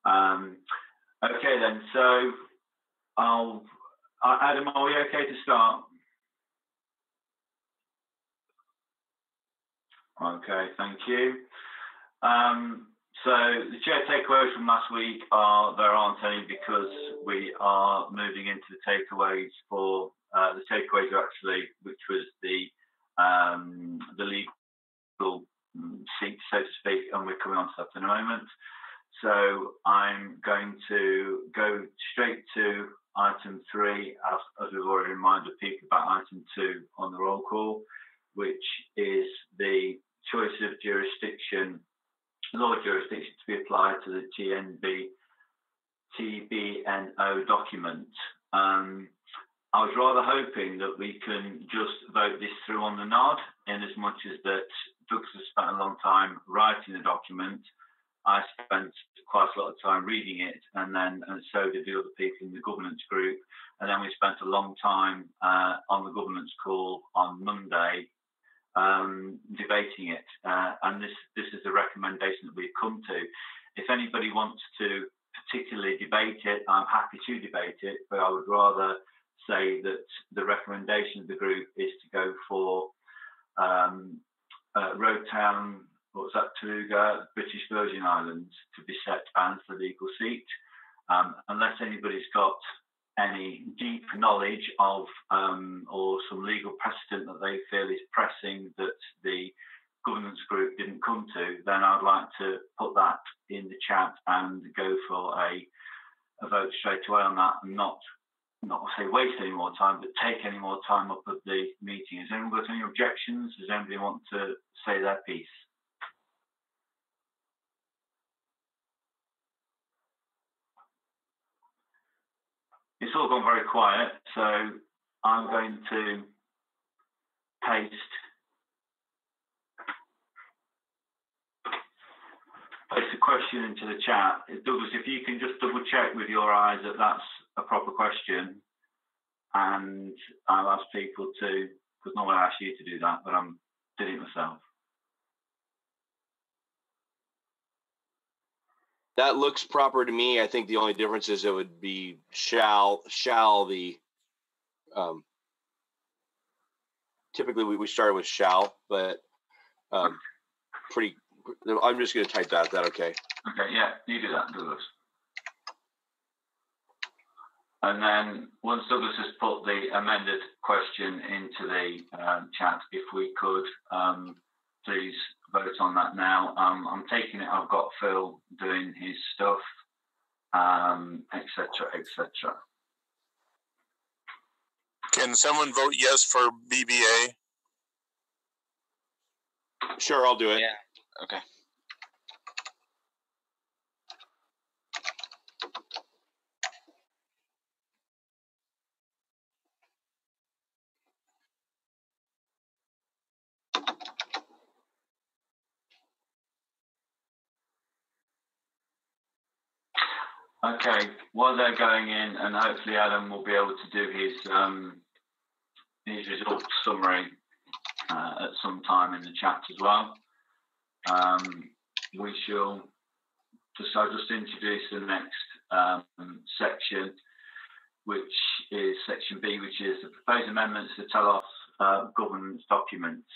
Okay then, so Adam, are we okay to start? Okay, thank you. So the chair takeaways from last week are there aren't any because we are moving into the takeaways for the takeaways are actually, which was the legal seat, so to speak, and we're coming on to that in a moment. So I'm going to go straight to item 3, as we've already reminded people about item 2 on the roll call, which is the choice of jurisdiction, law jurisdiction to be applied to the TBNO document. I was rather hoping that we can just vote this through on the nod, in as much as that Douglas has spent a long time writing the document. I spent quite a lot of time reading it, and so did the other people in the governance group. And then we spent a long time on the governance call on Monday debating it. And this is the recommendation that we've come to. If anybody wants to particularly debate it, I'm happy to debate it, but I would rather say that the recommendation of the group is to go for Roadtown, what's that, Taruga, British Virgin Islands, to be set as the legal seat. Unless anybody's got any deep knowledge of or some legal precedent that they feel is pressing that the governance group didn't come to, then I'd like to put that in the chat and go for a vote straight away on that, and not say waste any more time, but take any more time up of the meeting. Has anyone got any objections? Does anybody want to say their piece? It's all gone very quiet, so I'm going to paste a question into the chat. Douglas, if you can just double check with your eyes that that's a proper question, and I'll ask people to, because normally I ask you to do that, but I'm doing it myself. That looks proper to me. I think the only difference is it would be shall the typically we started with shall, but I'm just going to type that. Is that okay? Okay, yeah, you do that, Douglas. And then once Douglas has put the amended question into the chat, if we could please vote on that now. I'm taking it, I've got Phil doing his stuff, etc., etc. Can someone vote yes for BBA? Sure, I'll do it. Yeah. Okay. Okay, while they're going in, and hopefully Adam will be able to do his results summary at some time in the chat as well. We shall I'll just introduce the next section, which is section B, which is the proposed amendments to Telos governance documents.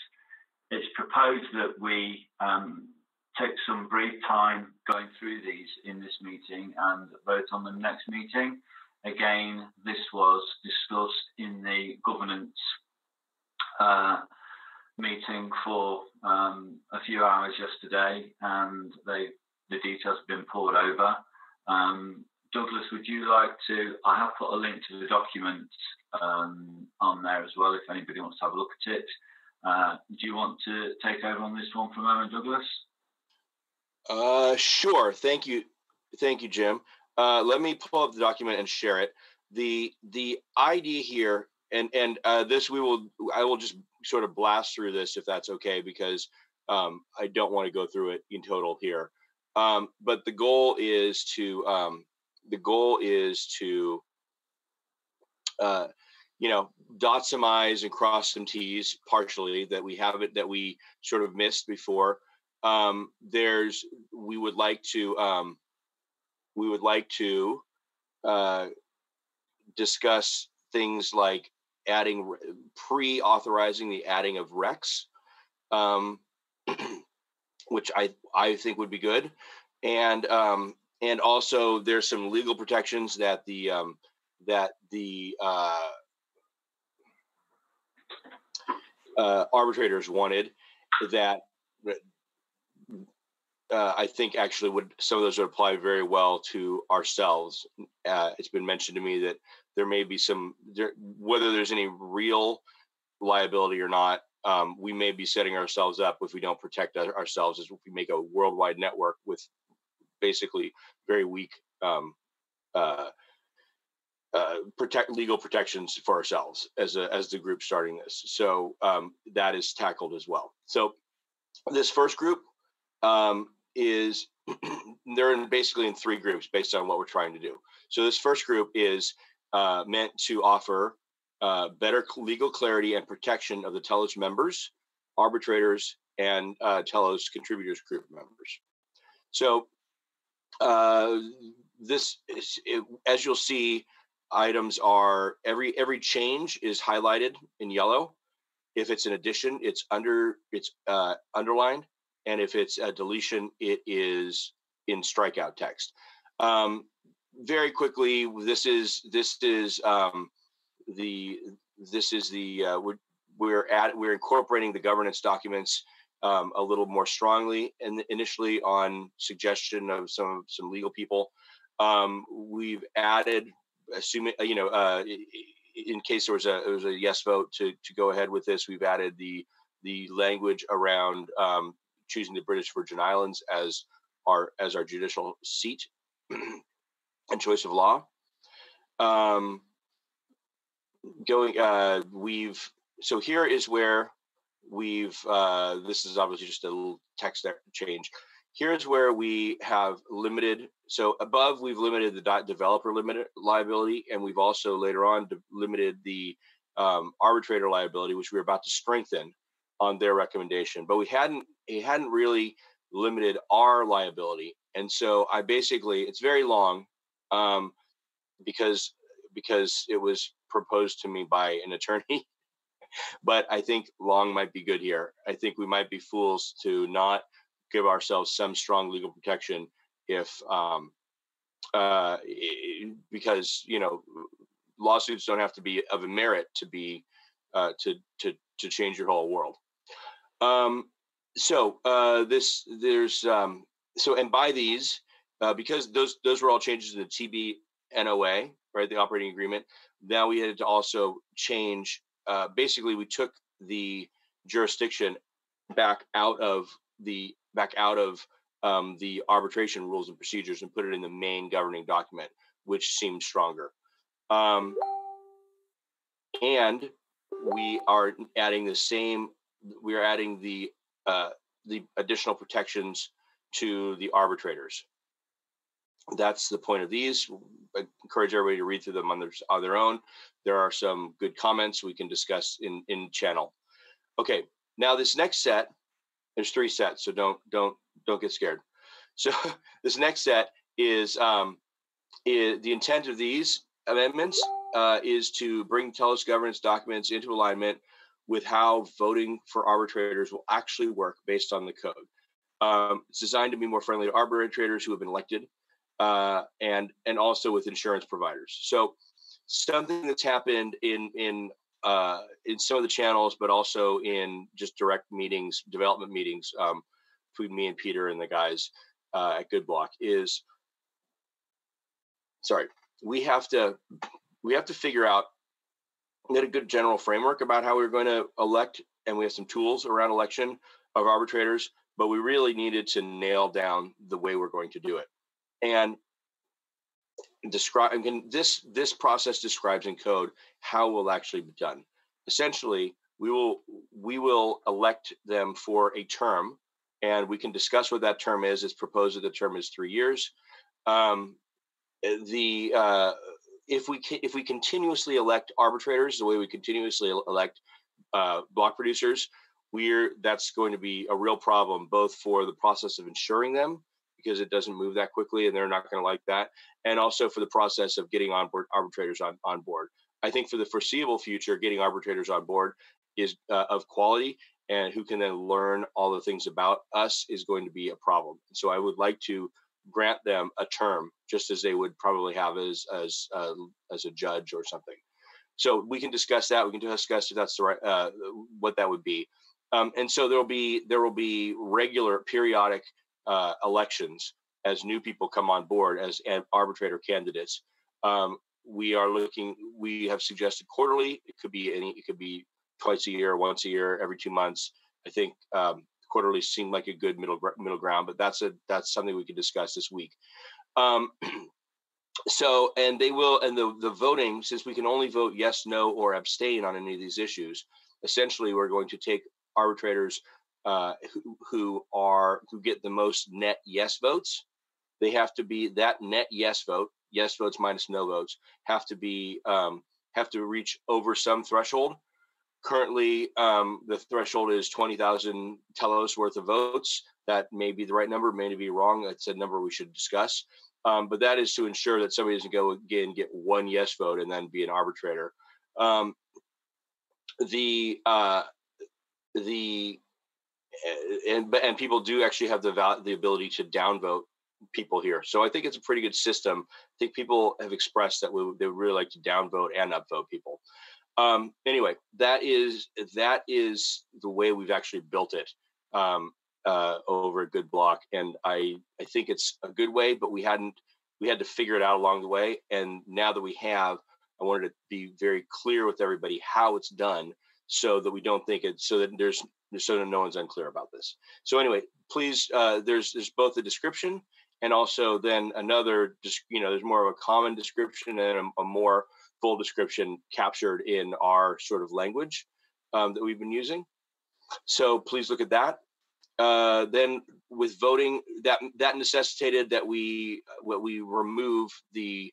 It's proposed that we take some brief time going through these in this meeting and vote on them next meeting. Again, this was discussed in the governance meeting for a few hours yesterday, and the details have been poured over. Douglas, would you like to, I have put a link to the document on there as well if anybody wants to have a look at it. Do you want to take over on this one for a moment, Douglas? Sure. Thank you, Jim. Let me pull up the document and share it. The idea here, and this I will just sort of blast through this if that's okay, because I don't want to go through it in total here. But the goal is to dot some I's and cross some T's partially that we sort of missed before. We would like to we would like to discuss things like pre-authorizing the adding of recs, which I think would be good, and also there's some legal protections that the arbitrators wanted that I think actually some of those would apply very well to ourselves. It's been mentioned to me that there may be whether there's any real liability or not, we may be setting ourselves up if we don't protect ourselves, as if we make a worldwide network with basically very weak legal protections for ourselves as the group starting this. So that is tackled as well. So this first group is they're basically in three groups based on what we're trying to do. So this first group is meant to offer better legal clarity and protection of the Telus members, arbitrators, and Telos contributors group members. So this is, as you'll see, items are every change is highlighted in yellow. If it's an addition, it's underlined, and if it's a deletion, it is in strikeout text. Very quickly, we're incorporating the governance documents a little more strongly, and initially on suggestion of some legal people. We've added, assuming in case there was a yes vote to go ahead with this, we've added the language around choosing the British Virgin Islands as our judicial seat and choice of law. So here is where this is obviously just a little text change. Here's where we have limited. So above, we've limited the developer limited liability, and we've also later on limited the arbitrator liability, which we're about to strengthen on their recommendation. But it hadn't really limited our liability, and so it's very long because it was proposed to me by an attorney. But I think long might be good here. I think we might be fools to not give ourselves some strong legal protection because lawsuits don't have to be of a merit to be to change your whole world. And by these, because those were all changes to the TBNOA, right, the operating agreement. Now we had to also change. Basically, we took the jurisdiction back out of the arbitration rules and procedures and put it in the main governing document, which seemed stronger. And we are adding the additional protections to the arbitrators. That's the point of these. I encourage everybody to read through them on their own. There are some good comments we can discuss in channel. Okay, now this next set, there's 3 sets, so don't get scared. So this next set is the intent of these amendments is to bring Telus governance documents into alignment with how voting for arbitrators will actually work based on the code. It's designed to be more friendly to arbitrators who have been elected, and also with insurance providers. So something that's happened in some of the channels, but also in just direct meetings, development meetings between me and Peter and the guys at Good Block is, we have to figure out, get a good general framework about how we're going to elect, and we have some tools around election of arbitrators, but we really needed to nail down the way we're going to do it. And this process describes in code how it will actually be done. Essentially, we will elect them for a term, and we can discuss what that term is. It's proposed that the term is 3 years. If we continuously elect arbitrators the way we continuously elect block producers, that's going to be a real problem, both for the process of insuring them, because it doesn't move that quickly, and they're not going to like that. And also for the process of getting arbitrators on board. I think for the foreseeable future, getting arbitrators on board is of quality and who can then learn all the things about us is going to be a problem. So I would like to grant them a term, just as they would probably have as a judge or something. So we can discuss that. We can discuss if that's the right what that would be. And so there will be regular periodic elections as new people come on board as arbitrator candidates. We have suggested quarterly. It could be twice a year, once a year, every 2 months. I think quarterly seemed like a good middle ground, but that's something we could discuss this week. So, and the voting, since we can only vote yes, no, or abstain on any of these issues, essentially we're going to take arbitrators who get the most net yes votes. They have to be that net yes votes minus no votes have to reach over some threshold. Currently, the threshold is 20,000 telos worth of votes. That may be the right number, may be wrong. That's a number we should discuss. But that is to ensure that somebody doesn't go again, get one yes vote and then be an arbitrator. And people do actually have the ability to downvote people here. So I think it's a pretty good system. I think people have expressed that they would really like to downvote and upvote people. Anyway, that is the way we've actually built it over a good block, and I think it's a good way. But we had to figure it out along the way, and now that we have, I wanted to be very clear with everybody how it's done, so that we don't think it, so that no one's unclear about this. So anyway, please, there's both a description and also then another, there's more of a common description and a more full description captured in our sort of language that we've been using. So please look at that. Then with voting, that necessitated that we remove the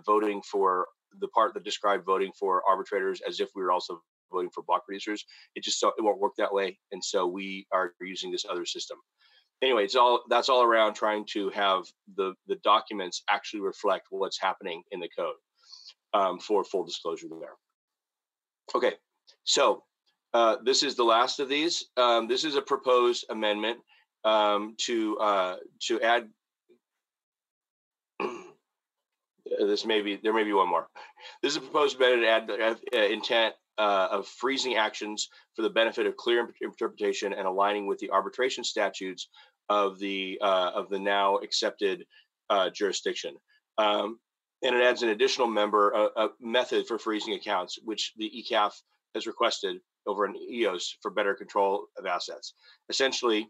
voting for the part that described voting for arbitrators as if we were also voting for block producers. It won't work that way, and so we are using this other system. Anyway, that's all around trying to have the documents actually reflect what's happening in the code for full disclosure there. Okay, so this is the last of these. This is a proposed amendment to add. There may be one more. This is a proposed amendment to add intent of freezing actions for the benefit of clear interpretation and aligning with the arbitration statutes of the now accepted jurisdiction. And it adds an additional method for freezing accounts, which the ECAF has requested over an EOS for better control of assets. Essentially,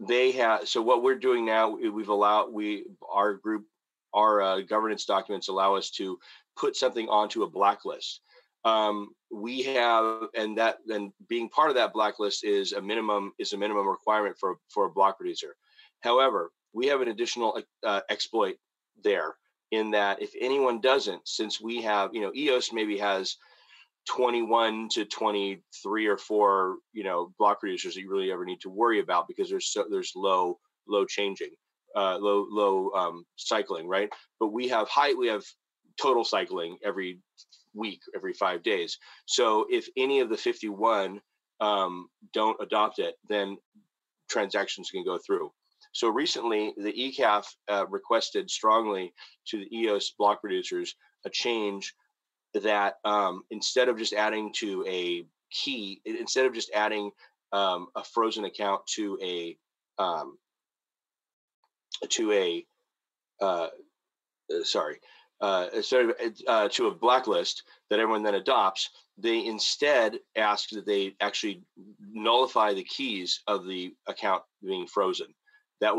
they have. So what we're doing now, our governance documents allow us to put something onto a blacklist. We have, and being part of that blacklist is a minimum requirement for a block producer. However, we have an additional exploit there in that if anyone doesn't, since we have, EOS maybe has 21 to 23 or 4, block producers that you really ever need to worry about because there's low changing, low cycling, right? But we have total cycling every week, every 5 days. So if any of the 51 don't adopt it, then transactions can go through. So recently, the ECAF requested strongly to the EOS block producers a change that instead of just adding to a key, instead of just adding a frozen account to a blacklist that everyone then adopts, they instead ask that they actually nullify the keys of the account being frozen. That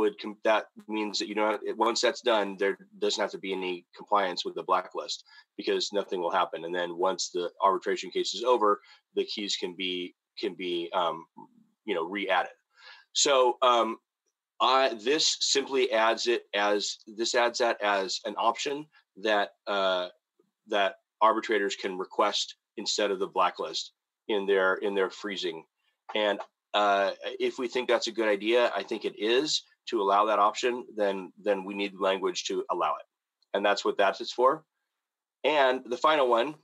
means that once that's done, there doesn't have to be any compliance with the blacklist because nothing will happen. And then once the arbitration case is over, the keys can be re-added. So this simply adds that as an option that arbitrators can request instead of the blacklist in their freezing. And if we think that's a good idea, I think it is to allow that option, then we need language to allow it. And that's what that is for. And the final one,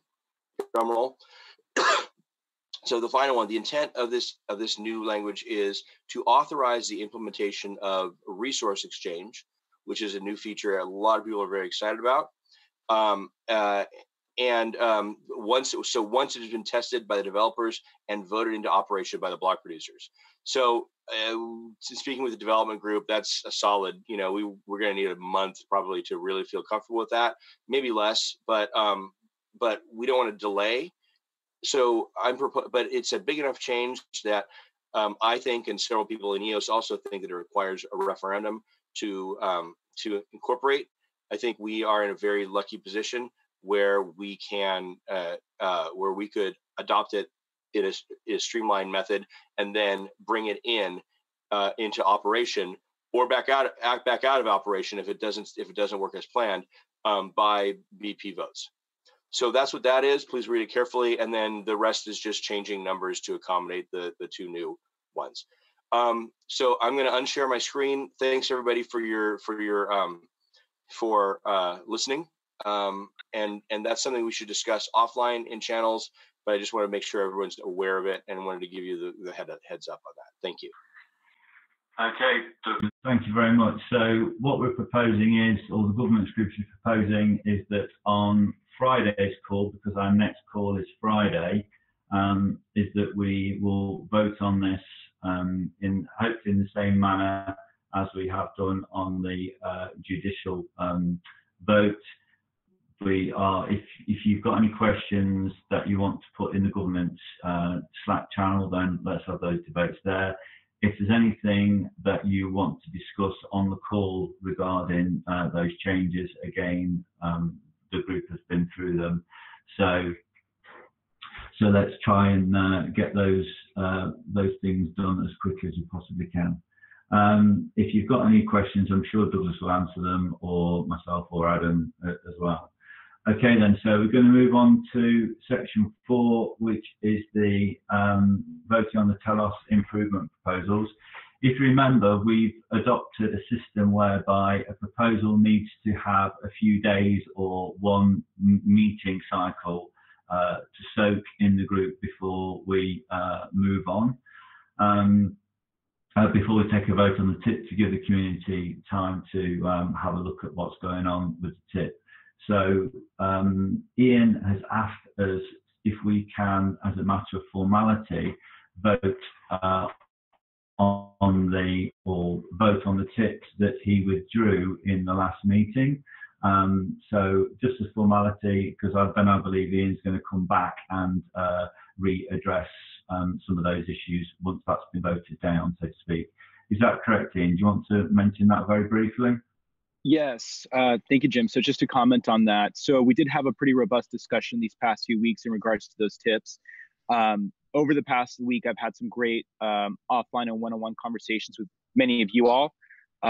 drum roll. So the final one, the intent of this new language is to authorize the implementation of resource exchange, which is a new feature a lot of people are very excited about. Once it has been tested by the developers and voted into operation by the block producers. So speaking with the development group, that's a solid, we're going to need a month probably to really feel comfortable with that, maybe less, but we don't want to delay. So but it's a big enough change that I think, and several people in EOS also think, that it requires a referendum to incorporate. I think we are in a very lucky position where we can, where we could adopt it in a streamlined method and then bring it into operation, or back out of operation if it doesn't work as planned, by BP votes. So that's what that is. Please read it carefully, and then the rest is just changing numbers to accommodate the two new ones. So I'm going to unshare my screen. Thanks everybody for listening. And that's something we should discuss offline in channels, but I just want to make sure everyone's aware of it and wanted to give you the heads up on that. Thank you. Okay, thank you very much. So what we're proposing is, or the government's group is proposing, is that on Friday's call, because our next call is Friday, is that we will vote on this hopefully in the same manner as we have done on the judicial vote. We are, if you've got any questions that you want to put in the government's Slack channel, then let's have those debates there. If there's anything that you want to discuss on the call regarding those changes, again, the group has been through them. So let's try and get those things done as quickly as we possibly can. If you've got any questions, I'm sure Douglas will answer them, or myself or Adam as well. Okay then, so we're going to move on to section 4, which is the voting on the Telos improvement proposals. If you remember, we've adopted a system whereby a proposal needs to have a few days or one meeting cycle to soak in the group before we move on. Before we take a vote on the tip, to give the community time to have a look at what's going on with the tip. So Ian has asked us if we can, as a matter of formality, vote on the tips that he withdrew in the last meeting. So just as formality, because I believe Ian's going to come back and readdress some of those issues once that's been voted down, so to speak. Is that correct, Ian? Do you want to mention that very briefly? Yes, thank you, Jim. So just to comment on that, so we did have a pretty robust discussion these past few weeks in regards to those tips. Over the past week, I've had some great offline and one-on-one conversations with many of you all.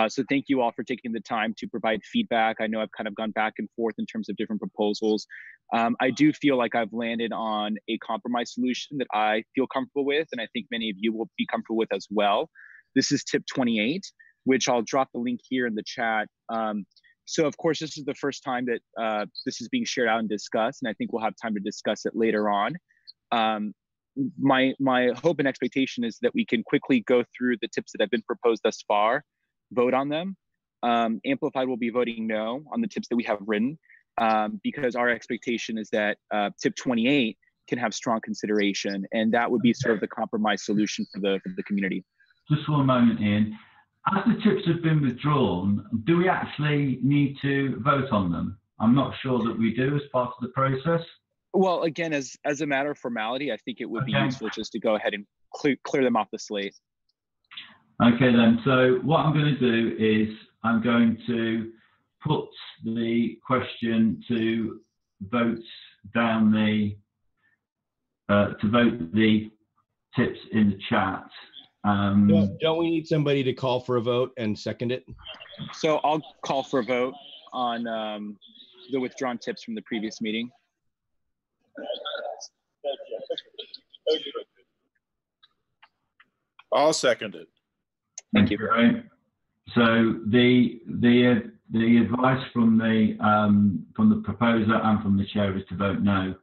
So thank you all for taking the time to provide feedback. I know I've kind of gone back and forth in terms of different proposals. I do feel like I've landed on a compromise solution that I feel comfortable with, and I think many of you will be comfortable with as well. This is tip 28, which I'll drop the link here in the chat. So of course, this is the first time that this is being shared out and discussed, and I think we'll have time to discuss it later on. My hope and expectation is that we can quickly go through the tips that have been proposed thus far, vote on them. Amplified will be voting no on the tips that we have written, because our expectation is that tip 28 can have strong consideration, and that would be sort of the compromise solution for the community. Just for a moment, Ian. As the tips have been withdrawn, do we actually need to vote on them? I'm not sure that we do as part of the process. Well, again, as a matter of formality, I think it would be useful just to go ahead and clear them off the slate. Okay then, so what I'm going to do is I'm going to put the question to vote down to vote the tips in the chat. Don't we need somebody to call for a vote and second it? So I'll call for a vote on the withdrawn tips from the previous meeting. I'll second it. Thank you. Right. So the advice from the proposer and from the chair is to vote no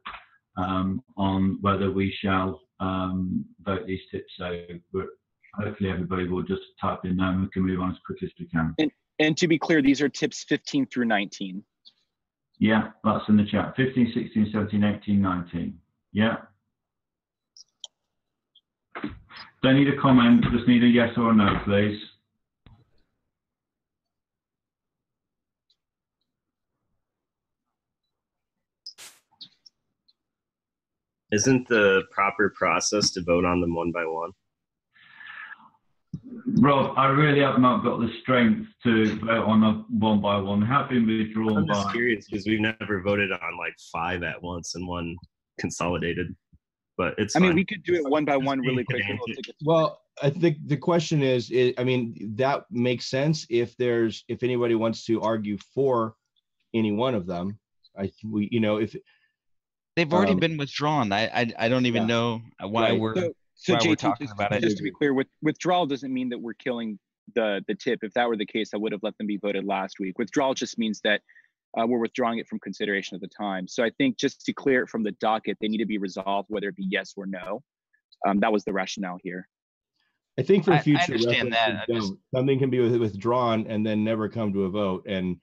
on whether we shall vote these tips. So hopefully everybody will just type in no and we can move on as quickly as we can. And to be clear, these are tips 15 through 19. Yeah, that's in the chat. 15, 16, 17, 18, 19. Yeah. Don't need a comment, just need a yes or a no, please. Isn't the proper process to vote on them one by one? Rob, I really have not got the strength to vote on a one by one. They have been withdrawn I'm just by. curious because we've never voted on like 5 at once and one consolidated. But it's I mean, fine. we could do it one by one really quick. Well, I think the question is, I mean, that makes sense if anybody wants to argue for any one of them. If they've already been withdrawn, I don't even know why Right. we're So why JT, we're talking about it. Just to be clear, withdrawal doesn't mean that we're killing the tip. If that were the case, I would have let them be voted last week. Withdrawal just means that we're withdrawing it from consideration at the time. So I think just to clear it from the docket, they need to be resolved, whether it be yes or no. That was the rationale here. I think for future I understand reference, that. Something can be withdrawn and then never come to a vote, and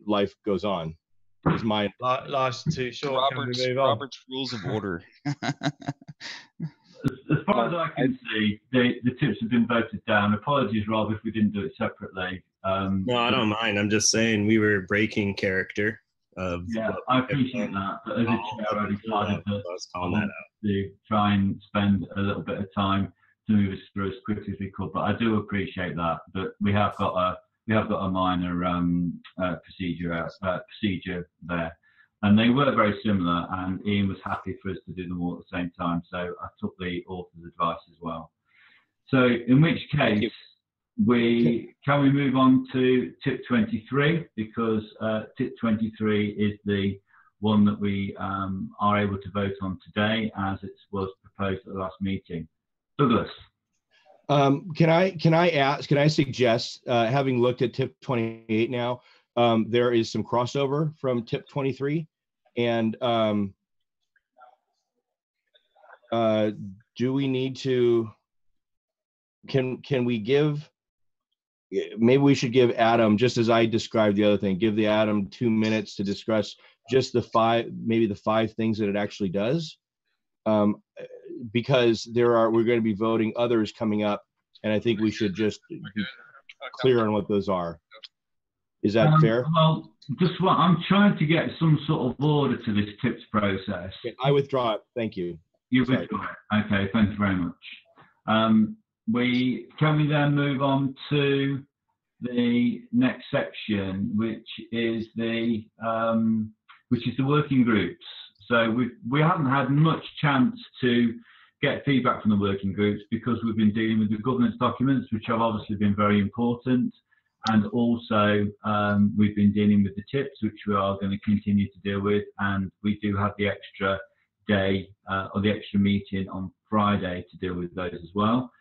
life goes on. Is my life's too short. Can we move on? Robert's Rules of Order. As far as I can see, the tips have been voted down. Apologies, Rob, if we didn't do it separately. No, I don't mind. I'm just saying we were breaking character. Yeah, I appreciate that. But as a chair, I decided that I was calling that out. to try and spend a little bit of time to move us through as quickly as we could. But I do appreciate that. But we have got a minor procedure there. And they were very similar, and Ian was happy for us to do them all at the same time. So I took the author's advice as well. So in which case, can we move on to tip 23, because tip 23 is the one that we are able to vote on today as it was proposed at the last meeting. Douglas. Can I suggest, having looked at tip 28 now, there is some crossover from tip 23, and do we need to, can we give, maybe we should give Adam, just as I described the other thing, give the Adam 2 minutes to discuss just maybe the 5 things that it actually does, because we're going to be voting others coming up, and I think we should just be clear on what those are. Is that fair? Well, just what I'm trying to get some sort of order to this tips process. Okay, I withdraw it. Thank you. You withdraw it. Okay, thank you very much. Can we then move on to the next section, which is the working groups. So we haven't had much chance to get feedback from the working groups because we've been dealing with the governance documents, which have obviously been very important. And also, we've been dealing with the tips, which we are going to continue to deal with. And we do have the extra day or the extra meeting on Friday to deal with those as well.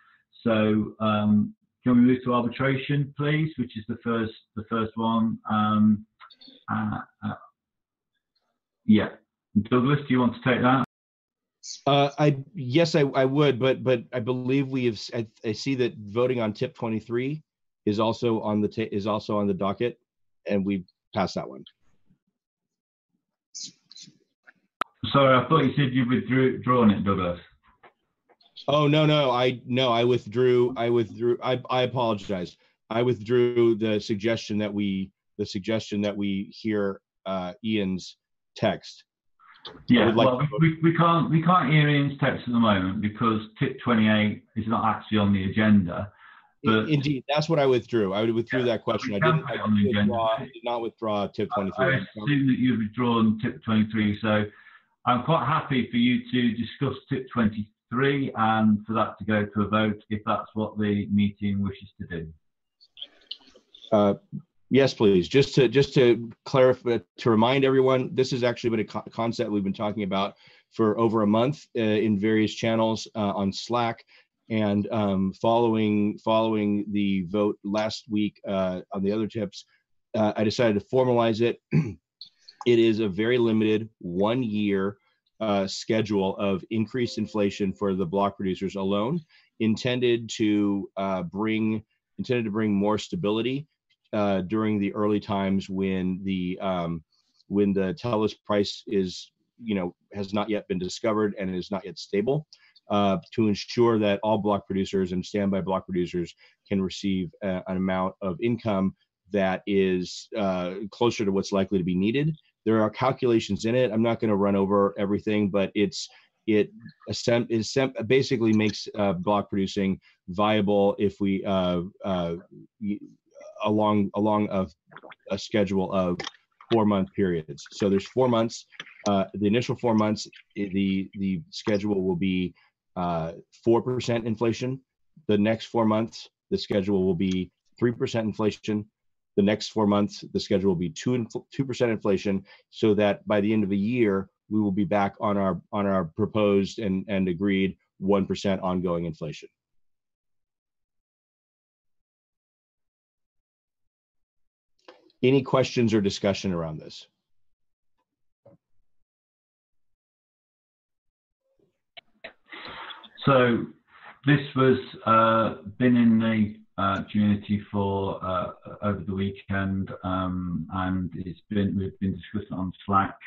So can we move to arbitration, please, which is the first one? Yeah. Douglas, do you want to take that? Yes, I would, but I believe I see that voting on tip 23 is also on the docket, and we passed that one. Sorry, I thought you said you withdrawn it, Douglas. Oh no, I withdrew. I apologize. I withdrew the suggestion that we hear Ian's text. Yeah, well, we can't hear Ian's text at the moment because tip 28 is not actually on the agenda. But indeed, that's what I withdrew. I withdrew that question. I did not withdraw tip 23. I assume that you've withdrawn tip 23, so I'm quite happy for you to discuss tip 23 and for that to go to a vote if that's what the meeting wishes to do. Yes, please. Just to clarify, to remind everyone, this has actually been a concept we've been talking about for over a month in various channels on Slack. And following the vote last week on the other tips, I decided to formalize it. It is a very limited 1 year schedule of increased inflation for the block producers alone, intended to bring more stability during the early times when the Telus price is, has not yet been discovered and is not yet stable, to ensure that all block producers and standby block producers can receive an amount of income that is closer to what's likely to be needed. There are calculations in it. I'm not going to run over everything, but it basically makes block producing viable if we along a schedule of 4-month periods. So there's 4 months. The initial 4 months, the schedule will be 4% inflation. The next 4 months, the schedule will be 3% inflation. The next 4 months, the schedule will be 2% inflation, so that by the end of the year, we will be back on our proposed and agreed 1% ongoing inflation. Any questions or discussion around this? So this was been in the community for over the weekend, and we've been discussing on Slack.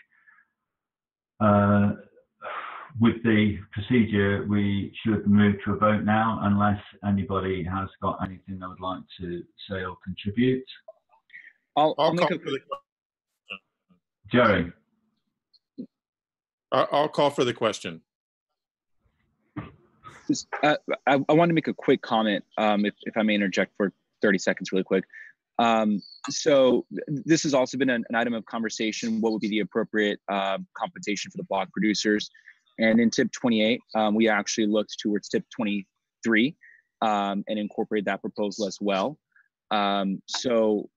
With the procedure, we should move to a vote now, unless anybody has got anything they would like to say or contribute. I'll make a quick. Jerry. I'll call for the question. I want to make a quick comment, if I may interject for 30 seconds really quick. So this has also been an item of conversation. What would be the appropriate compensation for the block producers? And in tip 28, we actually looked towards tip 23 and incorporate that proposal as well. So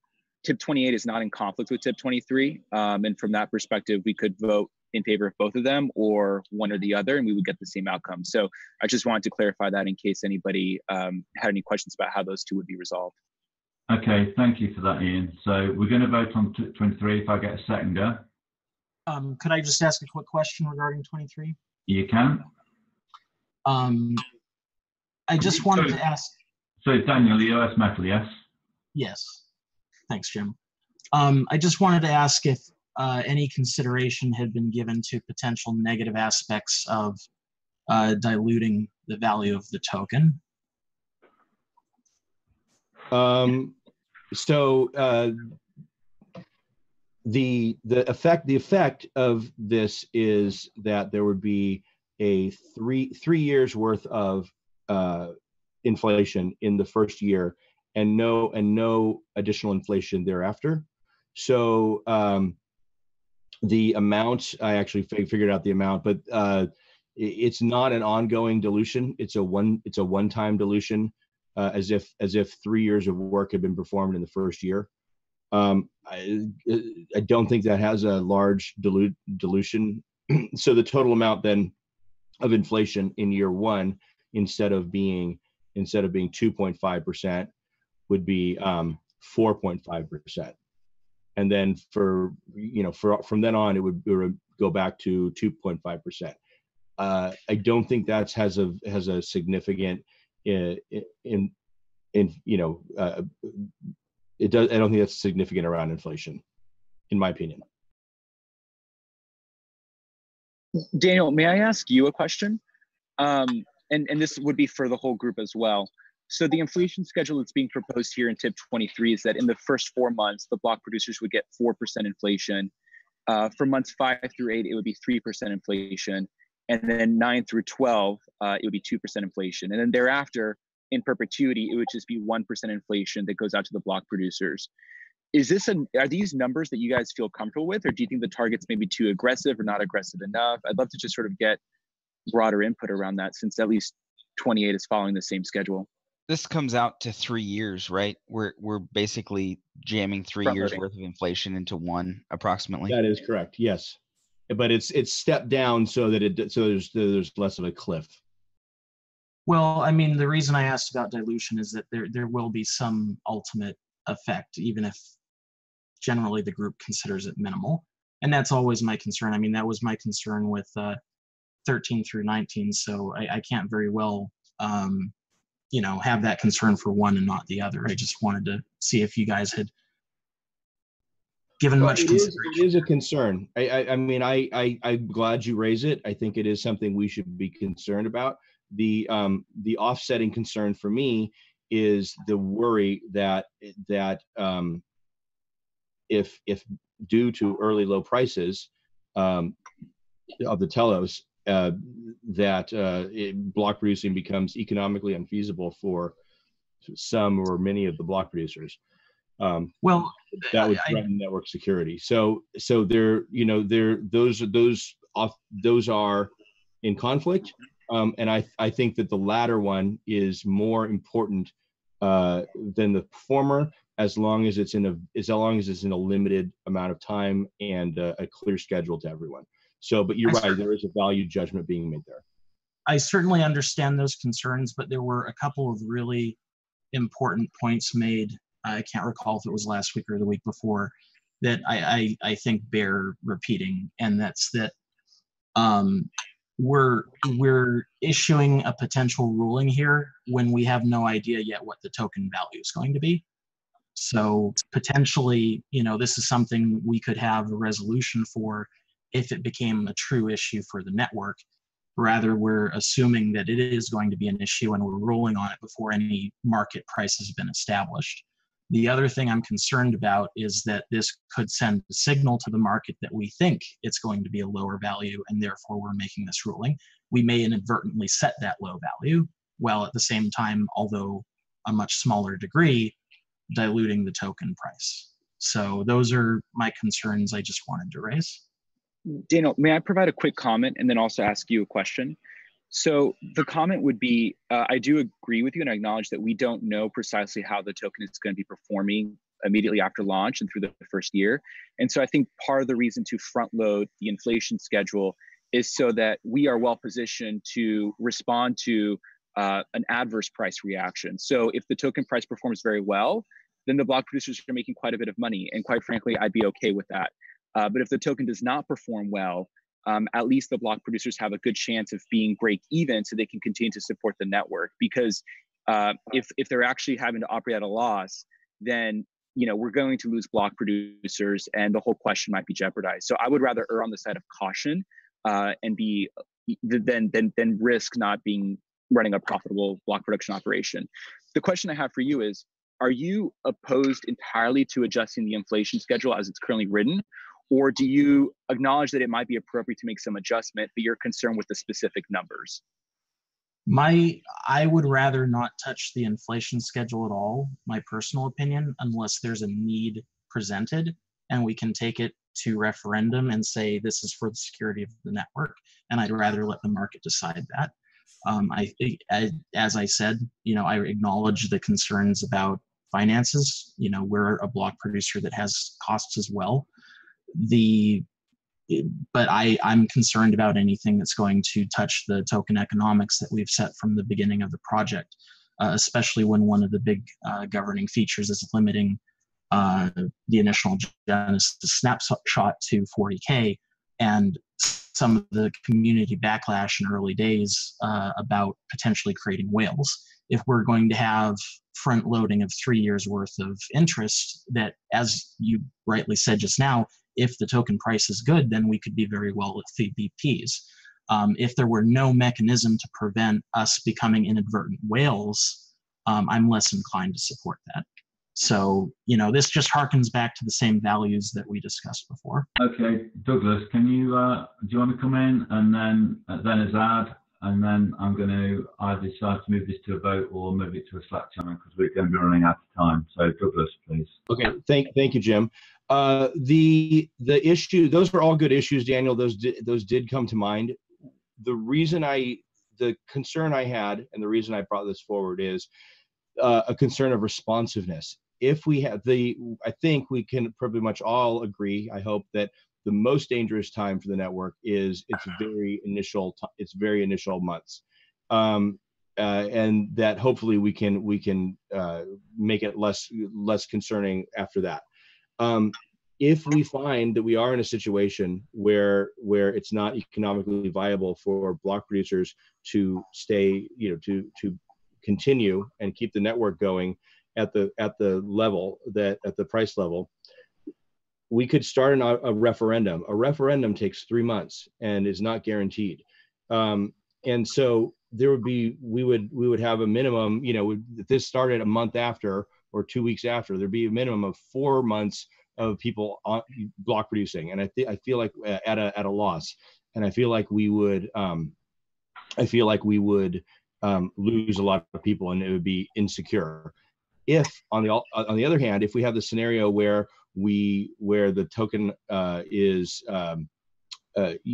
tip 28 is not in conflict with tip 23. And from that perspective, we could vote in favor of both of them or one or the other, and we would get the same outcome. So I just wanted to clarify that in case anybody had any questions about how those two would be resolved. Okay, thank you for that, Ian. So we're going to vote on 23 if I get a seconder. Could I just ask a quick question regarding 23? You can. I just wanted to ask. So Daniel, the US Metal, yes? Yes. Thanks, Jim. I just wanted to ask if any consideration had been given to potential negative aspects of diluting the value of the token. So the effect of this is that there would be a three years worth of inflation in the first year, and no additional inflation thereafter. So the amount, I actually figured out the amount, but it's not an ongoing dilution. It's a one-time dilution, as if 3 years of work had been performed in the first year. I don't think that has a large dilution. So the total amount then of inflation in year one, instead of being 2.5%, would be 4.5%. And then from then on, it would go back to 2.5%. I don't think that has a significant it does. I don't think that's significant around inflation, in my opinion. Daniel, may I ask you a question? And this would be for the whole group as well. So the inflation schedule that's being proposed here in tip 23 is that in the first 4 months, the block producers would get 4% inflation. For months 5 through 8, it would be 3% inflation. And then 9 through 12, it would be 2% inflation. And then thereafter, in perpetuity, it would just be 1% inflation that goes out to the block producers. Are these numbers that you guys feel comfortable with, or do you think the target's maybe too aggressive or not aggressive enough? I'd love to just sort of get broader input around that, since at least 28 is following the same schedule. This comes out to 3 years, right? We're basically jamming 3 years worth of inflation into one, approximately. That is correct. Yes, but it's stepped down so that there's less of a cliff. Well, I mean, the reason I asked about dilution is that there will be some ultimate effect, even if generally the group considers it minimal. And that's always my concern. I mean, that was my concern with 13 through 19. So I can't very well, you know, have that concern for one and not the other. I just wanted to see if you guys had given much consideration. It is a concern. I mean, I'm glad you raise it. I think it is something we should be concerned about. The offsetting concern for me is the worry that if due to early low prices of the Telos, block producing becomes economically unfeasible for some or many of the block producers. Well, that would threaten network security. So those are in conflict, and I think that the latter one is more important than the former, as long as it's in a limited amount of time and a clear schedule to everyone. So, but you're right, there is a value judgment being made there. I certainly understand those concerns, but there were a couple of really important points made. I can't recall if it was last week or the week before, that I think bear repeating, and that's that we're issuing a potential ruling here when we have no idea yet what the token value is going to be. So potentially, you know, this is something we could have a resolution for if it became a true issue for the network. Rather, we're assuming that it is going to be an issue and we're ruling on it before any market price has been established. The other thing I'm concerned about is that this could send a signal to the market that we think it's going to be a lower value, and therefore we're making this ruling. We may inadvertently set that low value, while at the same time, although a much smaller degree, diluting the token price. So those are my concerns I just wanted to raise. Daniel, may I provide a quick comment and then also ask you a question? So the comment would be, I do agree with you and I acknowledge that we don't know precisely how the token is going to be performing immediately after launch and through the first year. And so I think part of the reason to front load the inflation schedule is so that we are well positioned to respond to an adverse price reaction. So if the token price performs very well, then the block producers are making quite a bit of money. And quite frankly, I'd be okay with that. But if the token does not perform well, at least the block producers have a good chance of being break even so they can continue to support the network. Because if they're actually having to operate at a loss, then we're going to lose block producers and the whole question might be jeopardized. So I would rather err on the side of caution and be than risk not running a profitable block production operation. The question I have for you is, are you opposed entirely to adjusting the inflation schedule as it's currently written? Or do you acknowledge that it might be appropriate to make some adjustment, but you're concerned with the specific numbers? I would rather not touch the inflation schedule at all, my personal opinion, unless there's a need presented and we can take it to referendum and say this is for the security of the network. And I'd rather let the market decide that. As I said, I acknowledge the concerns about finances. We're a block producer that has costs as well. But I'm concerned about anything that's going to touch the token economics that we've set from the beginning of the project, especially when one of the big governing features is limiting the initial Genesis snapshot to 40K, and some of the community backlash in early days about potentially creating whales. If we're going to have front loading of 3 years worth of interest that, as you rightly said just now, if the token price is good, then we could be very well with VPs. If there were no mechanism to prevent us becoming inadvertent whales, I'm less inclined to support that. So, this just harkens back to the same values that we discussed before. Okay, Douglas, can you, do you want to come in and then Azad, and then I'm going to either decide to move this to a vote or move it to a Slack channel because we're going to be running out of time. So Douglas, please. Okay, thank you, Jim. The issue, those were all good issues, Daniel. Those did come to mind. The concern I had, and the reason I brought this forward is a concern of responsiveness. If we have I think we can pretty much all agree, I hope, that the most dangerous time for the network is its very initial months. and that hopefully we can make it less concerning after that. If we find that we are in a situation where it's not economically viable for block producers to stay, to continue and keep the network going at the level at the price level, we could start a referendum. A referendum takes 3 months and is not guaranteed. And so we would have a minimum, if this started a month after or 2 weeks after, there'd be a minimum of 4 months of people on block producing. And I feel like at a loss. And I feel like we would lose a lot of people, and it would be insecure. If on the other hand, if we have the scenario where the token is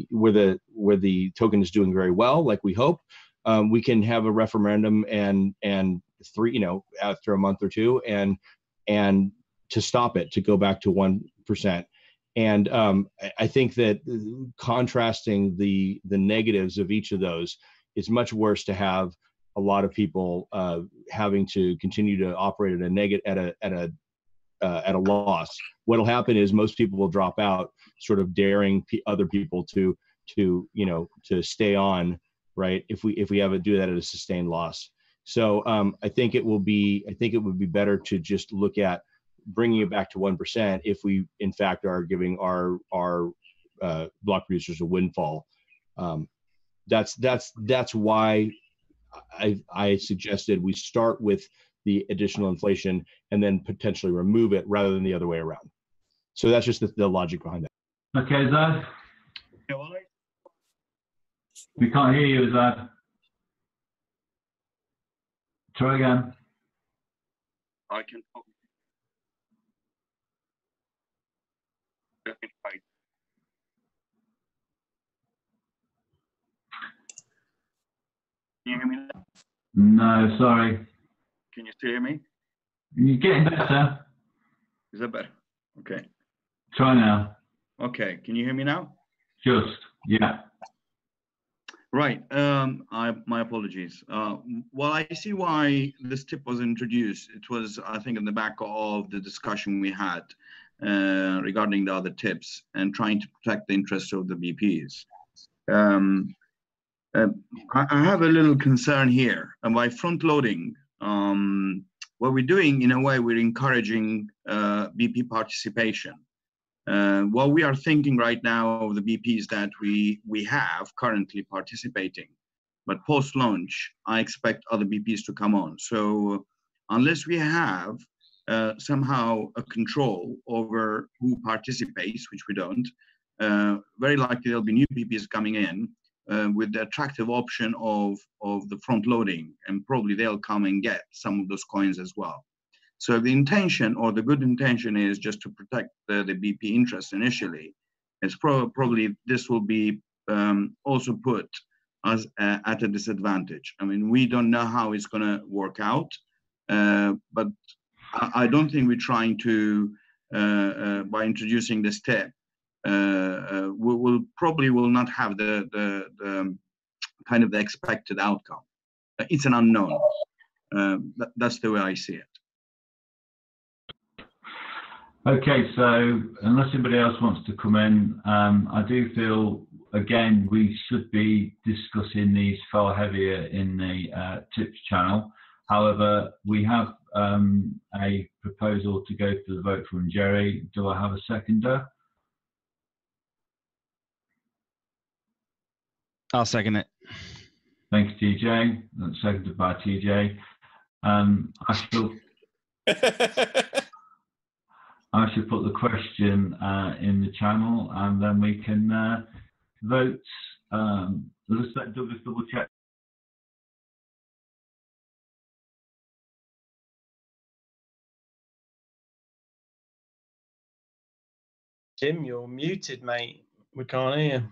where the token is doing very well, like we hope, we can have a referendum and after a month or two and to stop it, to go back to 1%. And I think that contrasting the negatives of each of those, it's much worse to have a lot of people having to continue to operate at a loss. What'll happen is most people will drop out, sort of daring other people to stay on, right? If we do that at a sustained loss. So I think it would be better to just look at bringing it back to 1% if we in fact are giving our block producers a windfall. That's why I suggested we start with the additional inflation and then potentially remove it rather than the other way around. So that's just the logic behind that. Okay, Zad. We can't hear you, Zad. Try again. I can. Can you hear me now? No, sorry. Can you still hear me? You're getting better. Is that better? Okay. Try now. Okay. Can you hear me now? Just, yeah. Right. My apologies. Well, I see why this tip was introduced. It was, I think, in the back of the discussion we had regarding the other tips and trying to protect the interests of the BPs. I have a little concern here. And by front loading, what we're doing, in a way, we're encouraging BP participation. What we are thinking right now of the BPs that we have currently participating, but post-launch, I expect other BPs to come on. So unless we have somehow a control over who participates, which we don't, very likely there'll be new BPs coming in with the attractive option of the front loading, and probably they'll come and get some of those coins as well. So the intention, or the good intention, is just to protect the BP interest initially. It's probably this will be also put us at a disadvantage. I mean, we don't know how it's going to work out, but I don't think we're trying to, by introducing this tip, we'll probably will not have the kind of the expected outcome. It's an unknown. That's the way I see it. Okay, so unless anybody else wants to come in, I do feel, again, we should be discussing these far heavier in the tips channel. However, we have a proposal to go for the vote from Jerry. Do I have a seconder? I'll second it. Thanks, TJ. That's seconded by TJ. I should put the question in the channel, and then we can vote. Let's let Douglas double check. Jim, you're muted, mate. We can't hear you.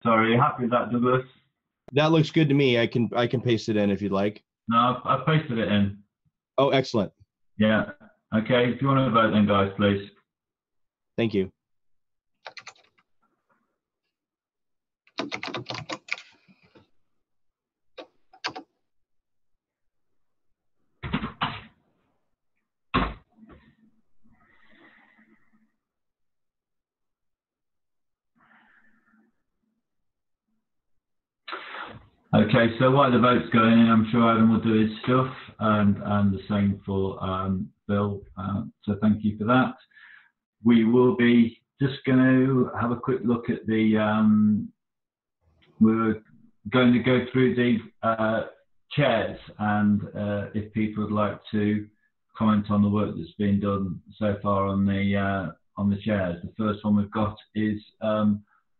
Sorry, you happy with that, Douglas? That looks good to me. I can paste it in if you'd like. No, I've pasted it in. Oh, excellent. Yeah. Okay, if you want to vote then, guys, please. Thank you. Okay, so while the vote's going in, I'm sure Adam will do his stuff, and the same for Bill. So thank you for that. We will be just going to have a quick look at the. We're going to go through the chairs, and if people would like to comment on the work that's been done so far on the chairs. The first one we've got is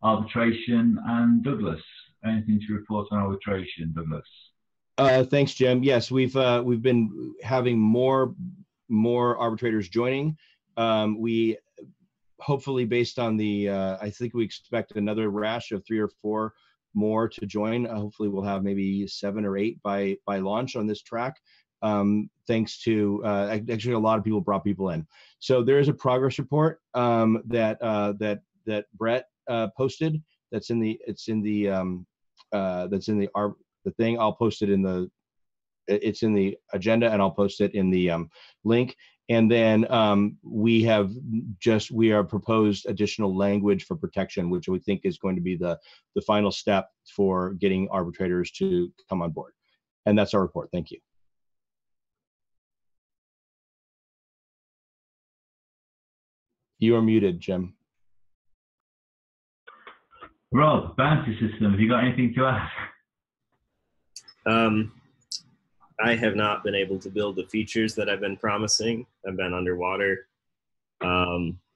arbitration and Douglas. Anything to report on arbitration, Douglas? Thanks, Jim. Yes, we've been having more arbitrators joining. We hopefully, based on the, I think we expect another rash of 3 or 4 more to join. Hopefully, we'll have maybe 7 or 8 by launch on this track. Thanks to actually a lot of people brought people in. So there is a progress report that Brett posted. That's in the thing. I'll post it it's in the agenda, and I'll post it in the link. And then we are proposed additional language for protection, which we think is going to be the final step for getting arbitrators to come on board. And that's our report. Thank you. You are muted, Jim. Rob, bounty system, have you got anything to add? I have not been able to build the features that I've been promising. I've been underwater,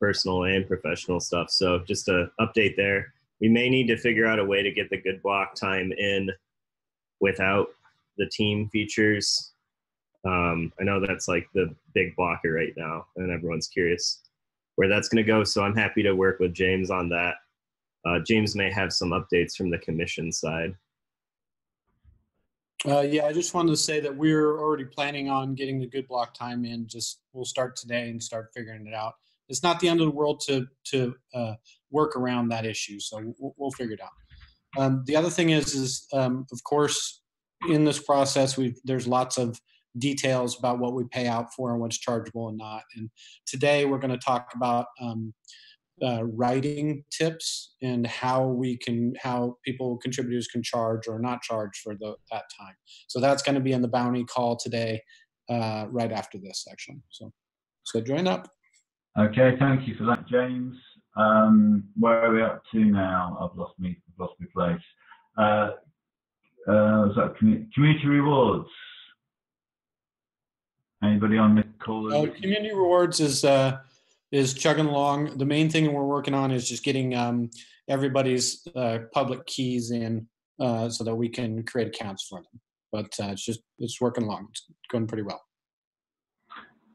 personal and professional stuff. So just an update there. We may need to figure out a way to get the good block time in without the team features. I know that's like the big blocker right now, and everyone's curious where that's going to go. So I'm happy to work with James on that. James may have some updates from the commission side. Yeah, I just wanted to say that we're already planning on getting the good block time in. We'll start today and start figuring it out. It's not the end of the world to work around that issue, so we'll figure it out. The other thing is of course, in this process, there's lots of details about what we pay out for and what's chargeable and not. And today we're going to talk about writing tips and how contributors can charge or not charge for that time. So that's going to be in the bounty call today, right after this section. So join up. Okay, thank you for that, James. Where are we up to now? I've lost my place. Was that community rewards? Anybody on the call? Community rewards is chugging along. The main thing we're working on is just getting everybody's public keys in so that we can create accounts for them. But it's working along. It's going pretty well.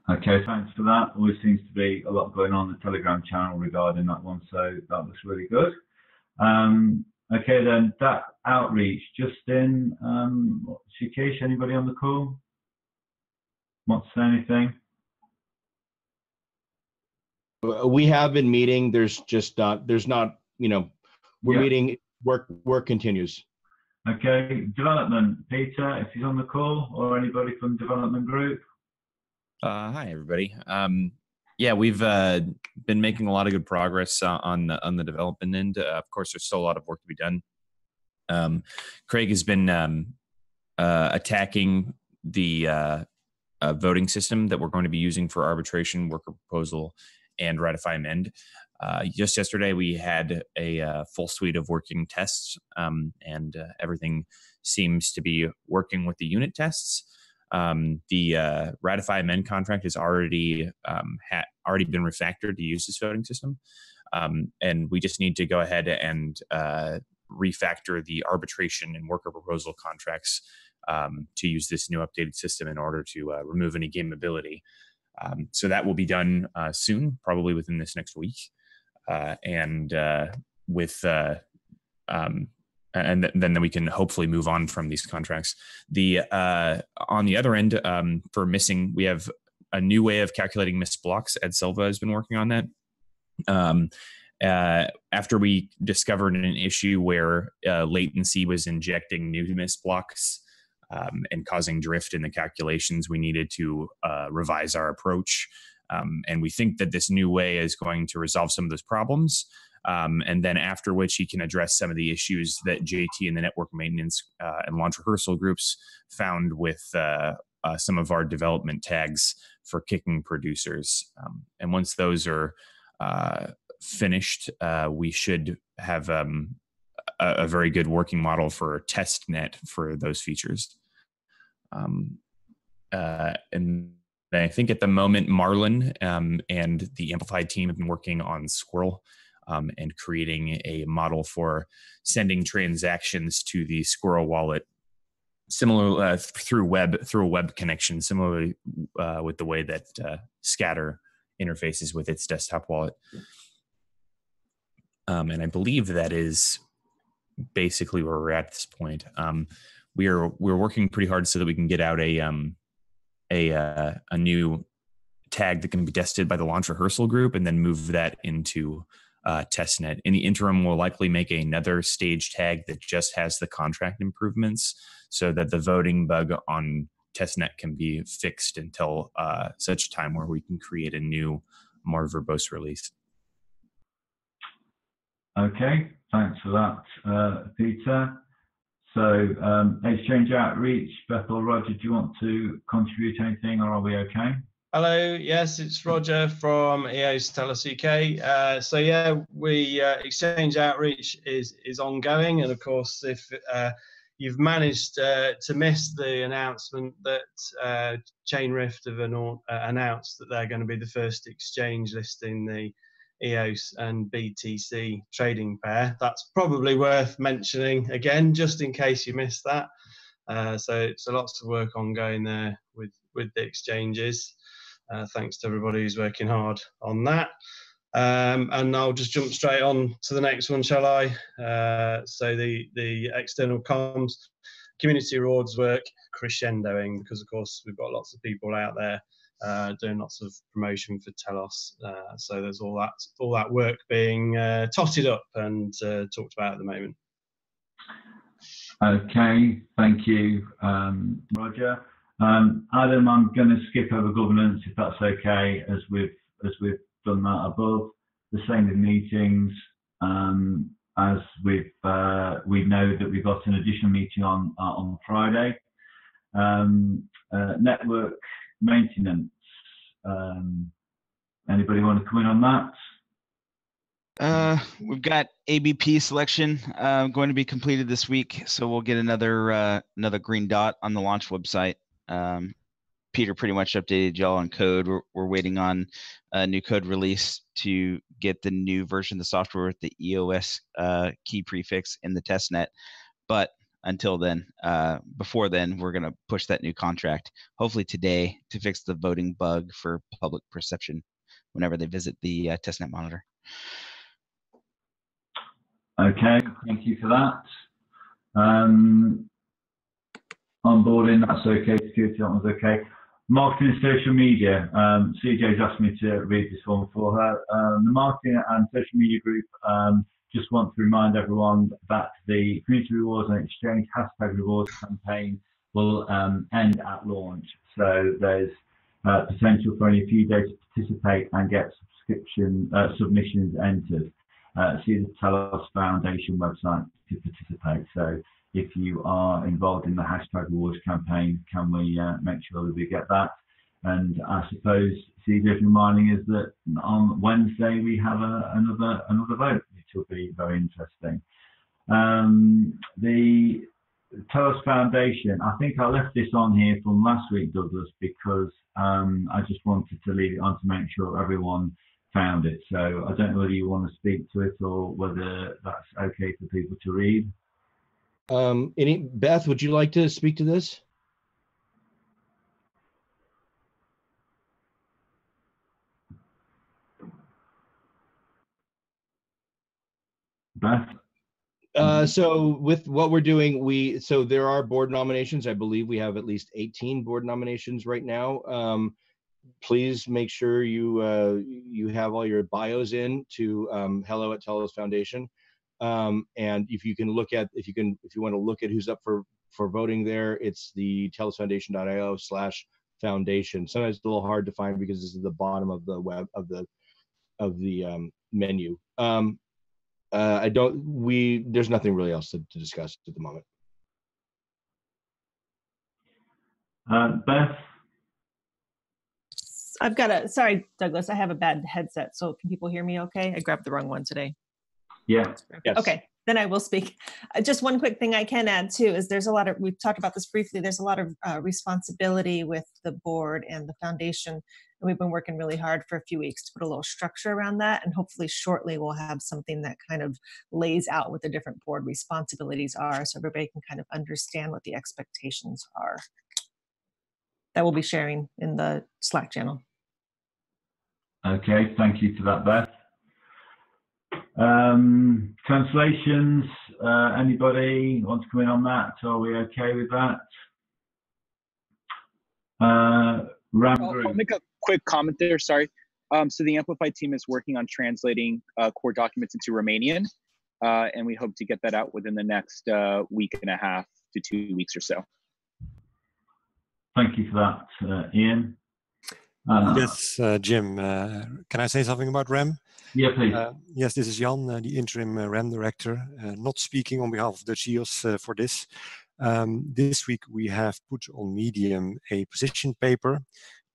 Okay, thanks for that. Always seems to be a lot going on in the Telegram channel regarding that one, so that looks really good. Okay, then that outreach, Justin, Shikesh, anybody on the call want to say anything? We have been meeting. There's not, we're meeting, work continues. Okay, development, Peter, if he's on the call, or anybody from development group. Hi, everybody. Yeah, we've been making a lot of good progress on the development end. Of course, there's still a lot of work to be done. Craig has been attacking the voting system that we're going to be using for arbitration, worker proposal, and ratify amend. Just yesterday, we had a full suite of working tests, and everything seems to be working with the unit tests. The ratify amend contract has already been refactored to use this voting system, and we just need to go ahead and refactor the arbitration and worker proposal contracts to use this new updated system in order to remove any gameability. So that will be done soon, probably within this next week, and then we can hopefully move on from these contracts. On the other end, for missing, we have a new way of calculating missed blocks. Ed Silva has been working on that. After we discovered an issue where latency was injecting new missed blocks and causing drift in the calculations, we needed to revise our approach. And we think that this new way is going to resolve some of those problems. And then after which he can address some of the issues that JT and the network maintenance and launch rehearsal groups found with some of our development tags for kicking producers. And once those are finished, we should have a very good working model for test net for those features. And I think at the moment, Marlin and the Amplified team have been working on Squirrel and creating a model for sending transactions to the Squirrel wallet, similar through a web connection, similarly with the way that Scatter interfaces with its desktop wallet. And I believe that is basically where we're at this point. We're working pretty hard so that we can get out a new tag that can be tested by the launch rehearsal group, and then move that into testnet. In the interim, we'll likely make another stage tag that just has the contract improvements, so that the voting bug on testnet can be fixed until such time where we can create a new, more verbose release. Okay, thanks for that, Peter. So exchange outreach, Beth or Roger, do you want to contribute anything, or are we okay? Hello, yes, it's Roger from EOS Telus UK. So yeah, we exchange outreach is ongoing, and of course, if you've managed to miss the announcement that Chainrift have announced that they're going to be the first exchange listing the EOS and BTC trading pair, that's probably worth mentioning again, just in case you missed that. So lots of work ongoing there with the exchanges. Thanks to everybody who's working hard on that. And I'll just jump straight on to the next one, shall I? So the external comms community rewards work crescendoing, because of course we've got lots of people out there doing lots of promotion for Telos. So there's all that work being totted up and talked about at the moment. Okay, thank you, Roger. Adam, I'm going to skip over governance if that's okay, as we've done that above. The same with meetings. As we know that we've got an additional meeting on Friday. Network maintenance. Anybody want to come in on that? We've got ABP selection going to be completed this week, so we'll get another green dot on the launch website. Peter pretty much updated y'all on code. We're waiting on a new code release to get the new version of the software with the EOS key prefix in the testnet. But until then, before then, we're going to push that new contract, hopefully today, to fix the voting bug for public perception whenever they visit the testnet monitor. Okay, thank you for that. Onboarding, that's okay. Security, that one's okay. Marketing and social media. CJ's asked me to read this one for her. The marketing and social media group just want to remind everyone that the Community Rewards and Exchange hashtag rewards campaign will end at launch. So there's potential for only a few days to participate and get submissions entered. See the Telus Foundation website to participate. So if you are involved in the hashtag rewards campaign, can we make sure that we get that? And I suppose CJ's reminding us that on Wednesday we have another vote, which will be very interesting. The Telus Foundation, I think I left this on here from last week, Douglas, because I just wanted to leave it on to make sure everyone found it. So I don't know whether you want to speak to it or whether that's okay for people to read. Beth, would you like to speak to this? Beth? So with what we're doing, so there are board nominations. I believe we have at least 18 board nominations right now. Please make sure you have all your bios in to hello@Telus Foundation. And if you want to look at who's up for voting there, it's the telusfoundation.io/foundation. Sometimes it's a little hard to find because this is the bottom of the web of the menu. there's nothing really else to discuss at the moment. Beth? I've got sorry, Douglas, I have a bad headset. So can people hear me okay? I grabbed the wrong one today. Yeah. Yes. Okay, then I will speak. Just one quick thing I can add too is there's a lot of, we've talked about this briefly, there's a lot of responsibility with the board and the foundation. And we've been working really hard for a few weeks to put a little structure around that. And hopefully shortly we'll have something that kind of lays out what the different board responsibilities are so everybody can kind of understand what the expectations are. That we'll be sharing in the Slack channel. Okay, thank you for that, Beth. Translations, anybody want to come in on that? Are we okay with that? I'll make a quick comment there, sorry. So the Amplified team is working on translating core documents into Romanian, and we hope to get that out within the next week and a half to 2 weeks or so. Thank you for that, Ian. Yes, Jim, can I say something about REM? Yeah, please. Yes, this is Jan, the interim REM director, not speaking on behalf of the GEOS for this. This week we have put on Medium a position paper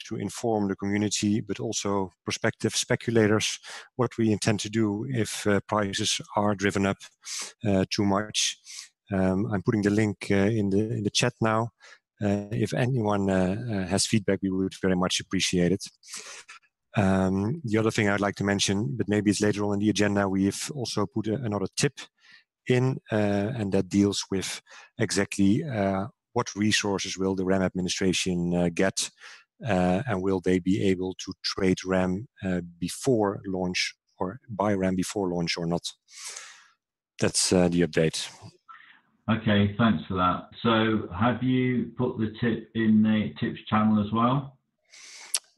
to inform the community, but also prospective speculators, what we intend to do if prices are driven up too much. I'm putting the link in the chat now. If anyone has feedback, we would very much appreciate it. The other thing I'd like to mention, but maybe it's later on in the agenda, we've also put another tip in, and that deals with exactly what resources will the RAM administration get, and will they be able to trade RAM before launch or buy RAM before launch or not. That's the update. Okay, thanks for that. So have you put the tip in the tips channel as well?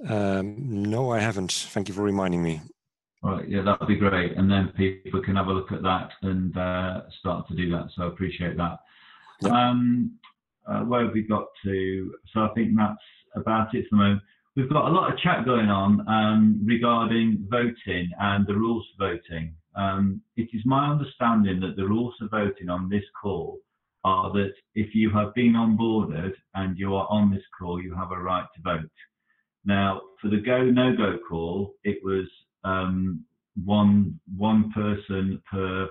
No, I haven't. Thank you for reminding me. All right, yeah, that would be great. And then people can have a look at that and start to do that. So I appreciate that. Yep. Where have we got to? So I think that's about it for the moment. We've got a lot of chat going on regarding voting and the rules for voting. It is my understanding that the rules for voting on this call are that if you have been onboarded and you are on this call, you have a right to vote. Now, for the go, no-go call, it was one person per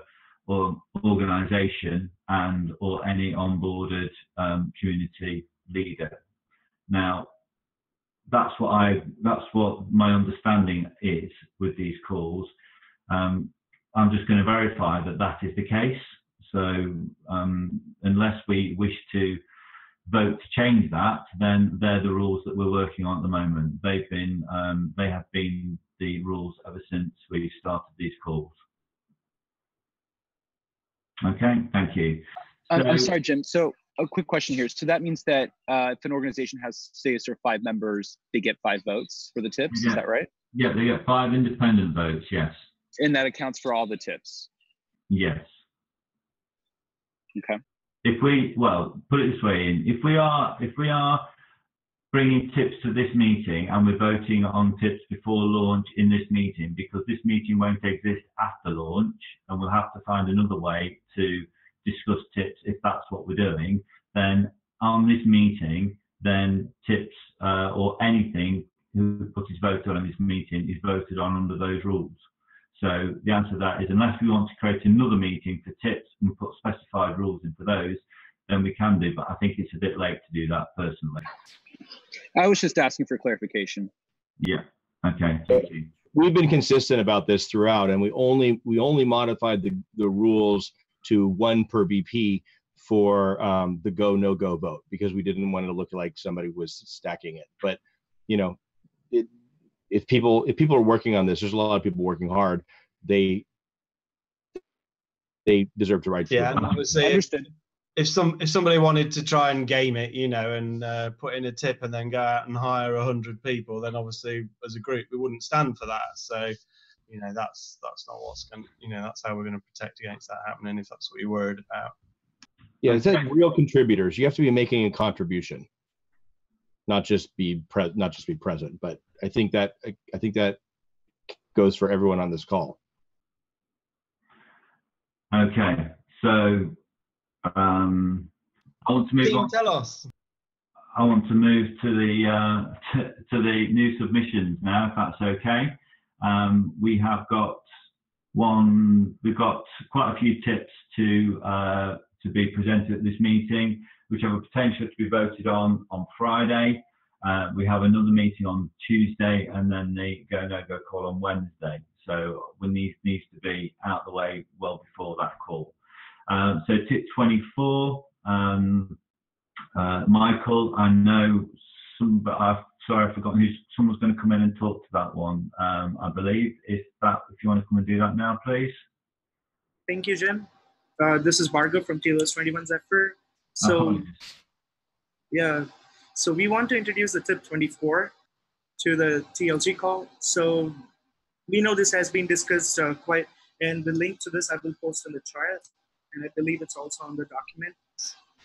organisation and or any onboarded community leader. Now, that's what my understanding is with these calls. I'm just going to verify that that is the case. So unless we wish to vote to change that, then they're the rules that we're working on at the moment. They have been the rules ever since we started these calls. Okay, thank you. I'm sorry, Jim. So a quick question here. So that means that if an organization has, say, 5 members, they get 5 votes for the tips. Yeah. Is that right? Yeah, they get 5 independent votes. Yes. And that accounts for all the tips. Yes. Okay. If we, well, put it this way, if we are bringing tips to this meeting and we're voting on tips before launch in this meeting, because this meeting won't exist after launch, and we'll have to find another way to discuss tips if that's what we're doing, then on this meeting, then tips or anything what is voted on in this meeting is voted on under those rules. So the answer to that is, unless we want to create another meeting for tips and put specified rules in for those, then we can do, but I think it's a bit late to do that personally. I was just asking for clarification. Yeah, okay, thank you. We've been consistent about this throughout, and we only modified the rules to 1 per BP for the go, no go vote, because we didn't want it to look like somebody was stacking it. But, you know, if people are working on this, there's a lot of people working hard. They deserve to write. Yeah, and obviously, if somebody wanted to try and game it, you know, and put in a tip and then go out and hire 100 people, then obviously as a group we wouldn't stand for that. So, you know, that's not what's going. You know, that's how we're going to protect against that happening if that's what you're worried about. Yeah, it says real contributors. You have to be making a contribution, not just be present. But I think that goes for everyone on this call. Okay, so I want to move Team on. Telos. I want to move to the new submissions now, if that's okay. We've got quite a few tips to be presented at this meeting, which have a potential to be voted on Friday. We have another meeting on Tuesday, and then the go-no-go call on Wednesday. So we needs to be out of the way well before that call. So tip 24. Michael, I know sorry, I've forgotten someone's going to come in and talk to that one. I believe if you want to come and do that now, please. Thank you, Jim. This is Bhargav from Telos 21 Zephyr. So, yeah, so we want to introduce the tip 24 to the TLG call. So we know this has been discussed quite, and the link to this I will post in the chat, and I believe it's also on the document.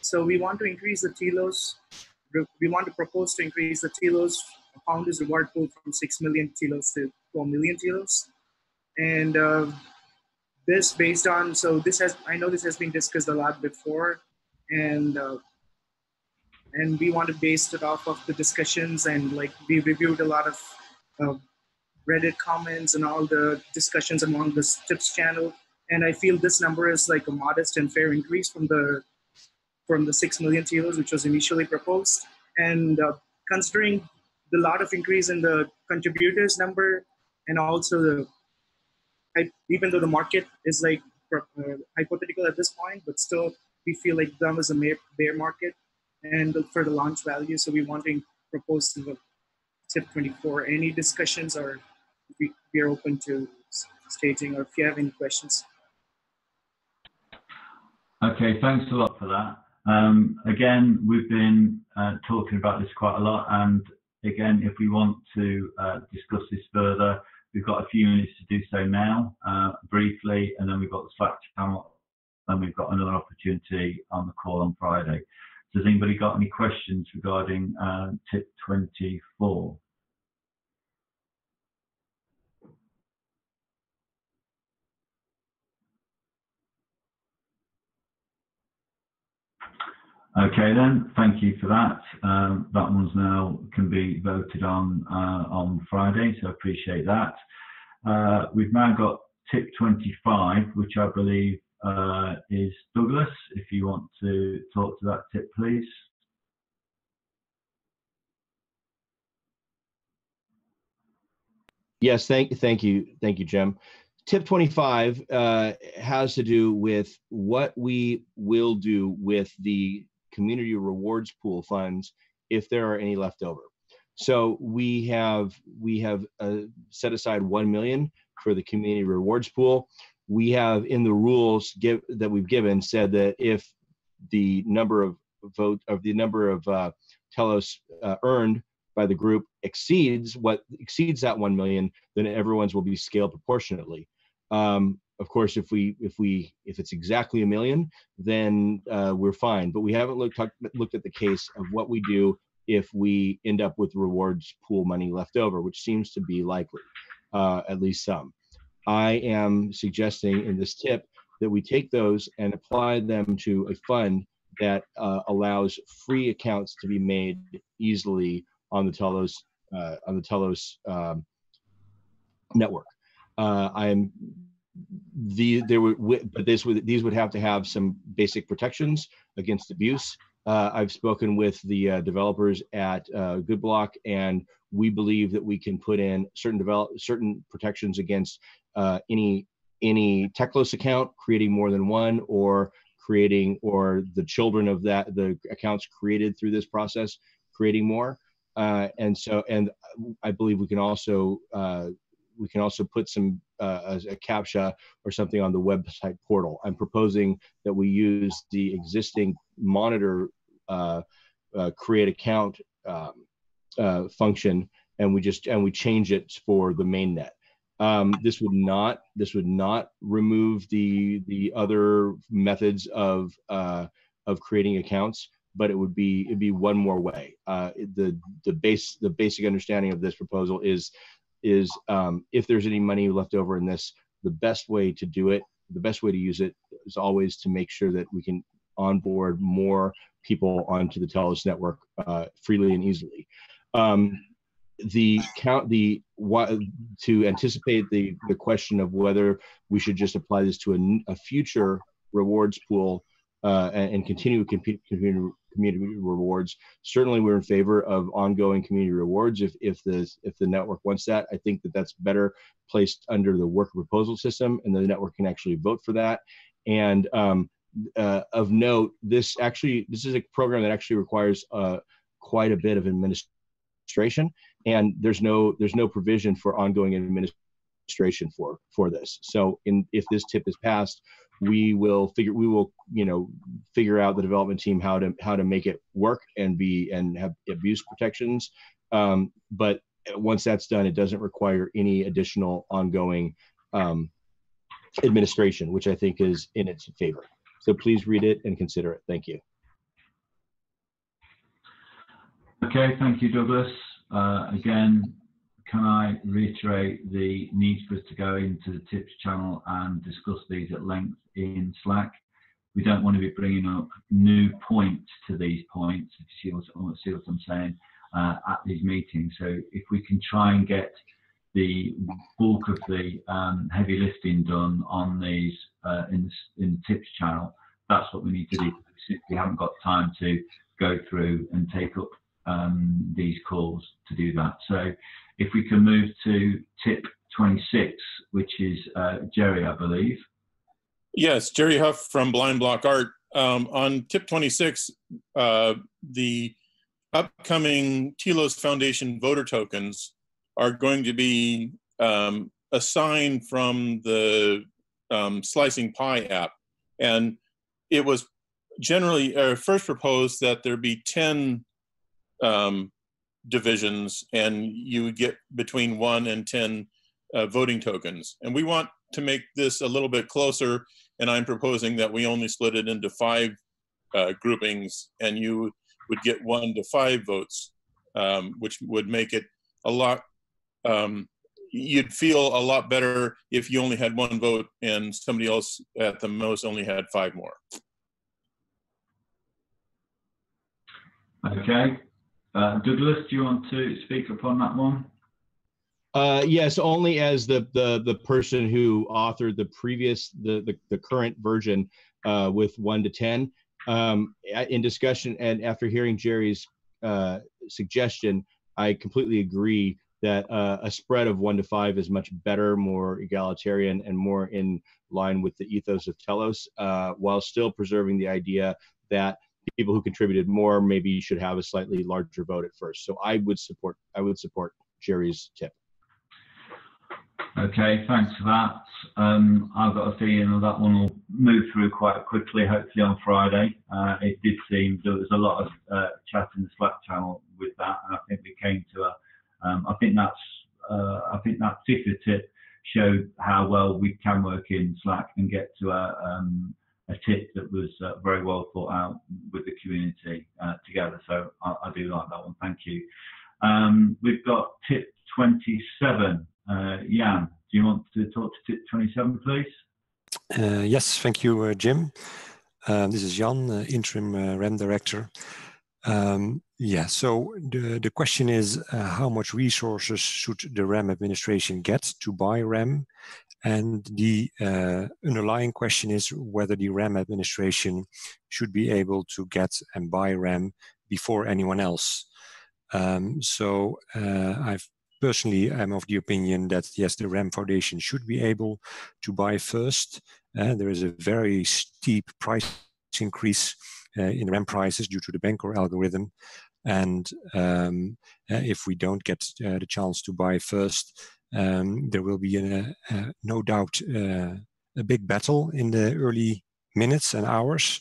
So we want to increase the Telos. We want to propose to increase the Telos founders reward pool from 6 million Telos to 4 million Telos. And this based on, I know this has been discussed a lot before, and we want to base it off of the discussions, and like we reviewed a lot of Reddit comments and all the discussions among the tips channel. And I feel this number is like a modest and fair increase from the 6 million Telos, which was initially proposed. And considering the lot of increase in the contributors number, and also even though the market is like hypothetical at this point, but still we feel like that was a bear market and for the launch value. So we want to propose to the tip 24. Any discussions, or we are open to staging, or if you have any questions. Okay, thanks a lot for that. Again, we've been talking about this quite a lot, and again, if we want to discuss this further, we've got a few minutes to do so now, briefly, and then we've got the Slack channel, and we've got another opportunity on the call on Friday. So has anybody got any questions regarding tip 24? Okay then, thank you for that. That one's now can be voted on Friday, so I appreciate that. We've now got tip 25, which I believe is Douglas. If you want to talk to that tip, please. Yes, thank you, Jim. Tip 25 has to do with what we will do with the community rewards pool funds if there are any left over. So we have set aside 1 million for the community rewards pool. We have in the rules that we've given said that if the number of Telos earned by the group exceeds that 1 million, then everyone's will be scaled proportionately. Of course, if it's exactly 1 million, then we're fine. But we haven't looked at the case of what we do if we end up with rewards pool money left over, which seems to be likely, at least some. I am suggesting in this tip that we take those and apply them to a fund that allows free accounts to be made easily on the Telos network. These would have to have some basic protections against abuse. I've spoken with the developers at GoodBlock, and we believe that we can put in certain protections against any Telos account creating more than one, or the children of the accounts created through this process creating more. And I believe we can also put some a CAPTCHA or something on the website portal. I'm proposing that we use the existing monitor create account function, and we change it for the mainnet. This would not remove the other methods of creating accounts, but it'd be one more way. The basic understanding of this proposal is if there's any money left over in this, the best way to do it, the best way to use it is always to make sure that we can onboard more people onto the Telus network freely and easily. To anticipate the question of whether we should just apply this to a future rewards pool and continue community rewards. Certainly, we're in favor of ongoing community rewards if the network wants that. I think that's better placed under the worker proposal system, and the network can actually vote for that. And of note, this is a program that actually requires quite a bit of administration, and there's no provision for ongoing administration for this. So if this tip is passed, we will figure out the development team how to make it work and have abuse protections. But once that's done, it doesn't require any additional ongoing administration, which I think is in its favor. So please read it and consider it. Thank you. Okay, thank you, Douglas. Again, can I reiterate the need for us to go into the tips channel and discuss these at length in Slack? We don't want to be bringing up new points to these points, if you see what I'm saying, at these meetings. So if we can try and get the bulk of the heavy lifting done on these in the tips channel, that's what we need to do. We haven't got time to go through and take up these calls to do that. So if we can move to tip 26, which is Jerry, I believe. Yes, Jerry Huff from Blind Block Art. On tip 26, the upcoming Telus Foundation voter tokens are going to be assigned from the Slicing Pie app. And it was generally first proposed that there be 10 divisions, and you would get between 1 and 10 voting tokens. And we want to make this a little bit closer, and I'm proposing that we only split it into 5 groupings, and you would get 1 to 5 votes, which would make it a lot, you'd feel a lot better if you only had 1 vote and somebody else at the most only had 5 more. Okay. Douglas, do you want to speak upon that one? Yes, only as the person who authored the current version with 1 to 10. In discussion and after hearing Jerry's suggestion, I completely agree that a spread of 1 to 5 is much better, more egalitarian, and more in line with the ethos of Telos, while still preserving the idea that people who contributed more maybe should have a slightly larger vote at first. So I would support Jerry's tip. Okay, thanks for that. I've got a feeling that one will move through quite quickly, hopefully on Friday. It did seem there was a lot of chat in the Slack channel with that, and I think we came to a. I think that particular tip showed how well we can work in Slack and get to a tip that was very well thought out with the community together. So I do like that one. Thank you. We've got tip 27. Jan, do you want to talk to tip 27, please? Yes, thank you, Jim. This is Jan, interim RAM director. Yeah, so the question is how much resources should the RAM administration get to buy RAM? And the underlying question is whether the RAM administration should be able to get and buy RAM before anyone else. Personally, I'm of the opinion that yes, the RAM Foundation should be able to buy first. There is a very steep price increase in RAM prices due to the Bancor algorithm. And if we don't get the chance to buy first, there will be no doubt a big battle in the early minutes and hours.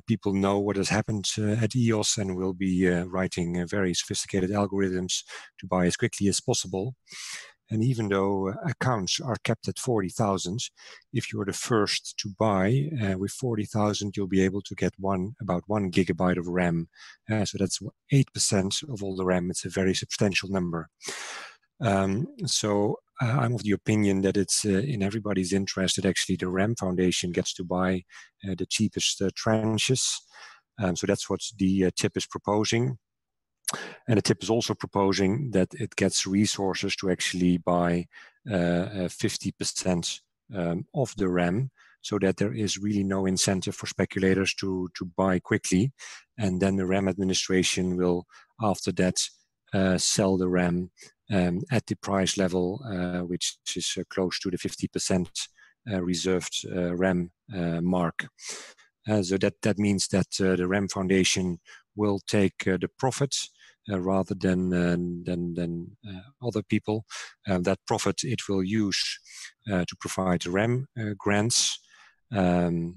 People know what has happened at EOS and will be writing very sophisticated algorithms to buy as quickly as possible. And even though accounts are kept at 40,000, if you're the first to buy with 40,000, you'll be able to get about 1 gigabyte of RAM. So that's 8% of all the RAM. It's a very substantial number. So I'm of the opinion that it's in everybody's interest that actually the RAM Foundation gets to buy the cheapest tranches. So that's what the tip is proposing. And the tip is also proposing that it gets resources to actually buy 50% of the RAM, so that there is really no incentive for speculators to buy quickly. And then the RAM administration will, after that, sell the RAM at the price level, which is close to the 50% reserved RAM mark. So that means that the RAM Foundation will take the profit rather than other people. That profit it will use to provide RAM grants. So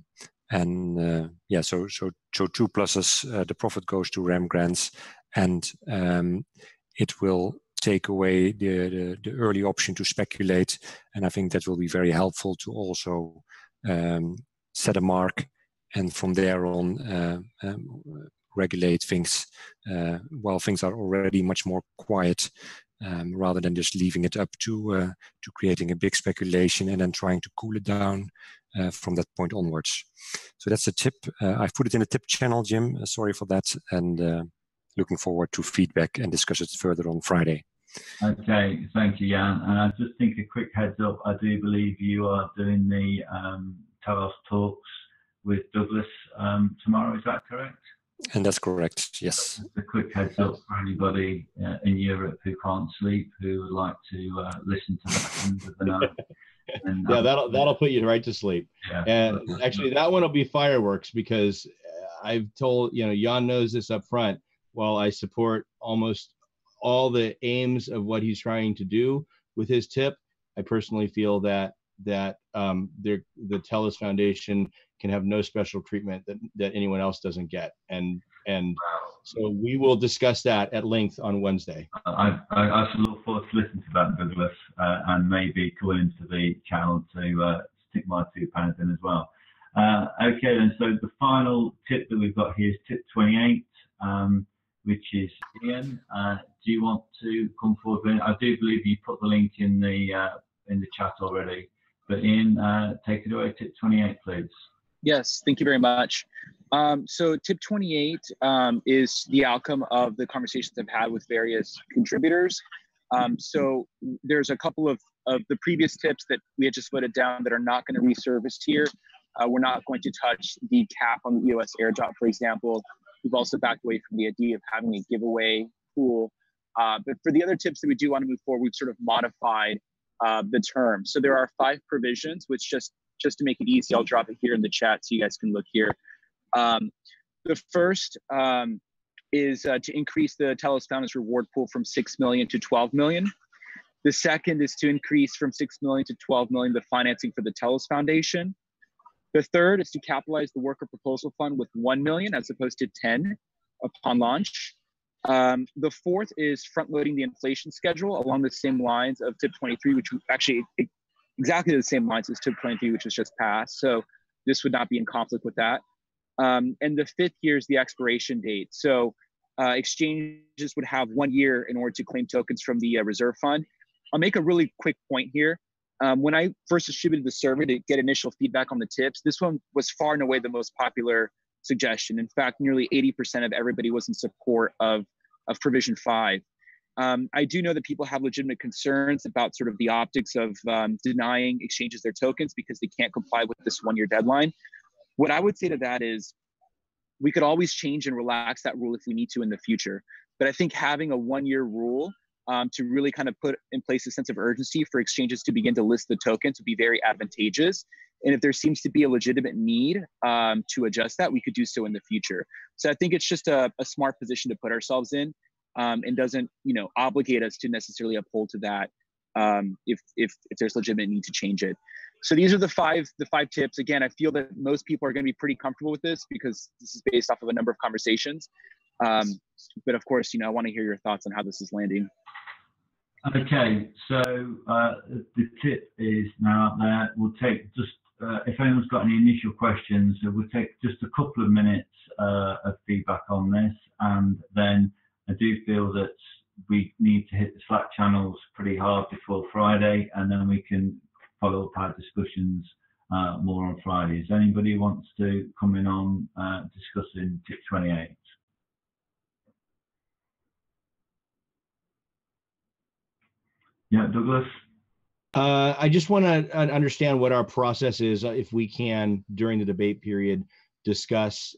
two pluses. The profit goes to RAM grants, and it will take away the early option to speculate. And I think that will be very helpful to also set a mark, and from there on regulate things while things are already much more quiet, rather than just leaving it up to creating a big speculation and then trying to cool it down from that point onwards. So that's a tip. I've put it in the tip channel, Jim. Sorry for that, and looking forward to feedback and discuss it further on Friday. Okay, thank you, Jan. And I just think a quick heads up, I do believe you are doing the Telos talks with Douglas tomorrow, is that correct? And that's correct, yes. Just a quick heads up for anybody in Europe who can't sleep, who would like to listen to that. And, yeah, that'll put you right to sleep. Yeah. And actually, that one will be fireworks, because I've told, Jan knows this up front. While I support almost all the aims of what he's trying to do with his tip, I personally feel that the Telus Foundation can have no special treatment that anyone else doesn't get, and so we will discuss that at length on Wednesday. I should look forward to listening to that, Douglas, and maybe call into the channel to stick my 2 pence in as well. Okay, then. So the final tip that we've got here is tip 28, which is Ian. Do you want to come forward with it? I do believe you put the link in the chat already, but Ian, take it away. Tip 28, please. Yes, thank you very much. So tip 28 is the outcome of the conversations I've had with various contributors. So there's a couple of the previous tips that we had just voted down that are not going to resurface here. We're not going to touch the cap on the EOS airdrop, for example. We've also backed away from the idea of having a giveaway pool. But for the other tips that we do want to move forward, we've sort of modified the term. So there are 5 provisions, which just to make it easy, I'll drop it here in the chat so you guys can look here. The first is to increase the Telus Founders reward pool from 6 million to 12 million. The second is to increase from 6 million to 12 million the financing for the Telus Foundation. The third is to capitalize the worker proposal fund with 1 million as opposed to 10 upon launch. The fourth is front-loading the inflation schedule along the same lines of tip 23, which actually exactly the same lines as tip 23, which was just passed. So this would not be in conflict with that. And the fifth here is the expiration date. So exchanges would have 1 year in order to claim tokens from the reserve fund. I'll make a really quick point here. When I first distributed the survey to get initial feedback on the tips, this one was far and away the most popular suggestion. In fact, nearly 80% of everybody was in support of provision 5. I do know that people have legitimate concerns about sort of the optics of denying exchanges their tokens because they can't comply with this 1 year deadline. What I would say to that is we could always change and relax that rule if we need to in the future. But I think having a 1 year rule to really kind of put in place a sense of urgency for exchanges to begin to list the tokens would be very advantageous. And if there seems to be a legitimate need to adjust that, we could do so in the future. So I think it's just a smart position to put ourselves in and doesn't, obligate us to necessarily uphold to that if there's legitimate need to change it. So these are the five tips. Again, I feel that most people are going to be pretty comfortable with this because this is based off of a number of conversations. But of course, I want to hear your thoughts on how this is landing. Okay, so the tip is now out there. We'll take just, if anyone's got any initial questions, we'll take just a couple of minutes of feedback on this. And then I do feel that we need to hit the Slack channels pretty hard before Friday, and then we can follow up our discussions more on Fridays. Anybody wants to come in on discussing tip 28? Yeah, Douglas? I just want to understand what our process is, if we can, during the debate period, discuss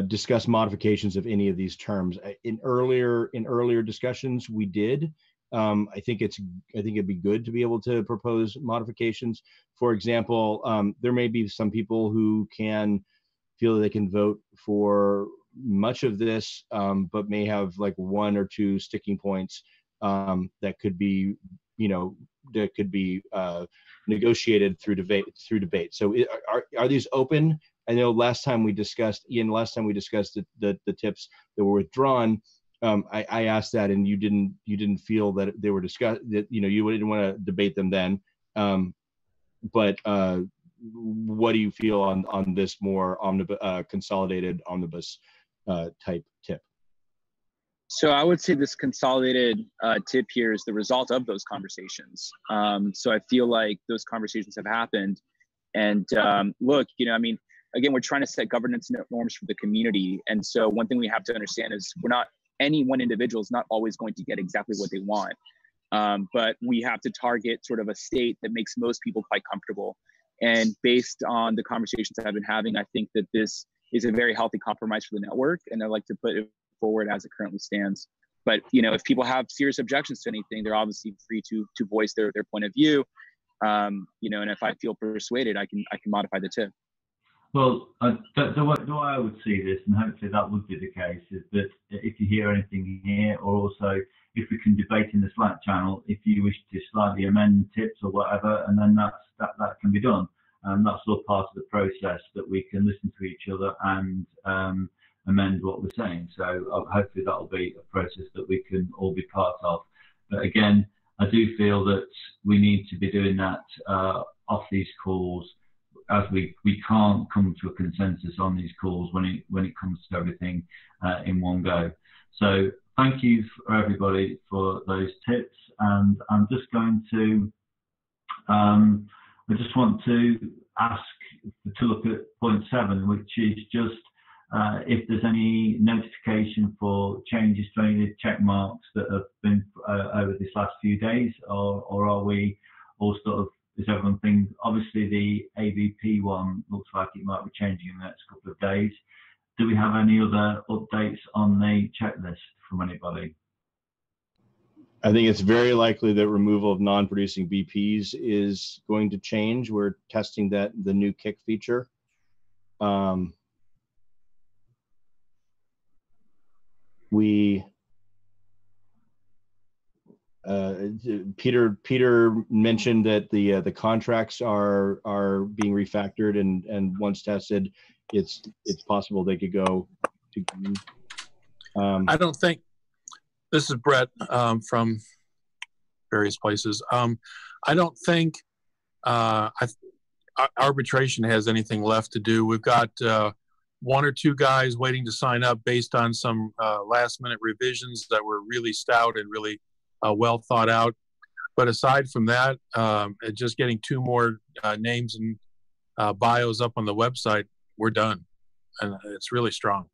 discuss modifications of any of these terms. In earlier discussions, we did. I think it'd be good to be able to propose modifications. For example, there may be some people who can feel that they can vote for much of this, but may have like one or two sticking points that could be, negotiated through debate. So are these open? I know last time we discussed the tips that were withdrawn. I asked that, and you didn't feel that they were discussed, that you didn't want to debate them then. But what do you feel on this more consolidated omnibus type tip? So I would say this consolidated tip here is the result of those conversations. So I feel like those conversations have happened. And look, again, we're trying to set governance norms for the community. And so one thing we have to understand is any one individual is not always going to get exactly what they want. But we have to target sort of a state that makes most people quite comfortable. And based on the conversations that I've been having, I think that this is a very healthy compromise for the network. And I'd like to put it forward as it currently stands. But if people have serious objections to anything, they're obviously free to voice their point of view. And if I feel persuaded, I can modify the tip. Well, the way I would see this, and hopefully that would be the case, is that if you hear anything here, or also if we can debate in the Slack channel, if you wish to slightly amend tips or whatever, and then that can be done. And that's all part of the process, that we can listen to each other and amend what we're saying. So hopefully that will be a process that we can all be part of. But again, I do feel that we need to be doing that off these calls, as we can't come to a consensus on these calls when it comes to everything in one go. So thank you for everybody for those tips, and I'm just going to I just want to ask to look at point 7, which is just if there's any notification for changes to any of the check marks that have been over this last few days, or are we all sort of, is everyone thinking, obviously the AVP one looks like it might be changing in the next couple of days. Do we have any other updates on the checklist from anybody? I think it's very likely that removal of non-producing BPs is going to change. We're testing the new kick feature. Peter mentioned that the contracts are being refactored, and once tested, it's possible they could go to green. I don't think, this is Brett from various places. I don't think arbitration has anything left to do. We've got one or two guys waiting to sign up based on some last minute revisions that were really stout and really well thought out. But aside from that, just getting 2 more names and bios up on the website, we're done. And it's really strong.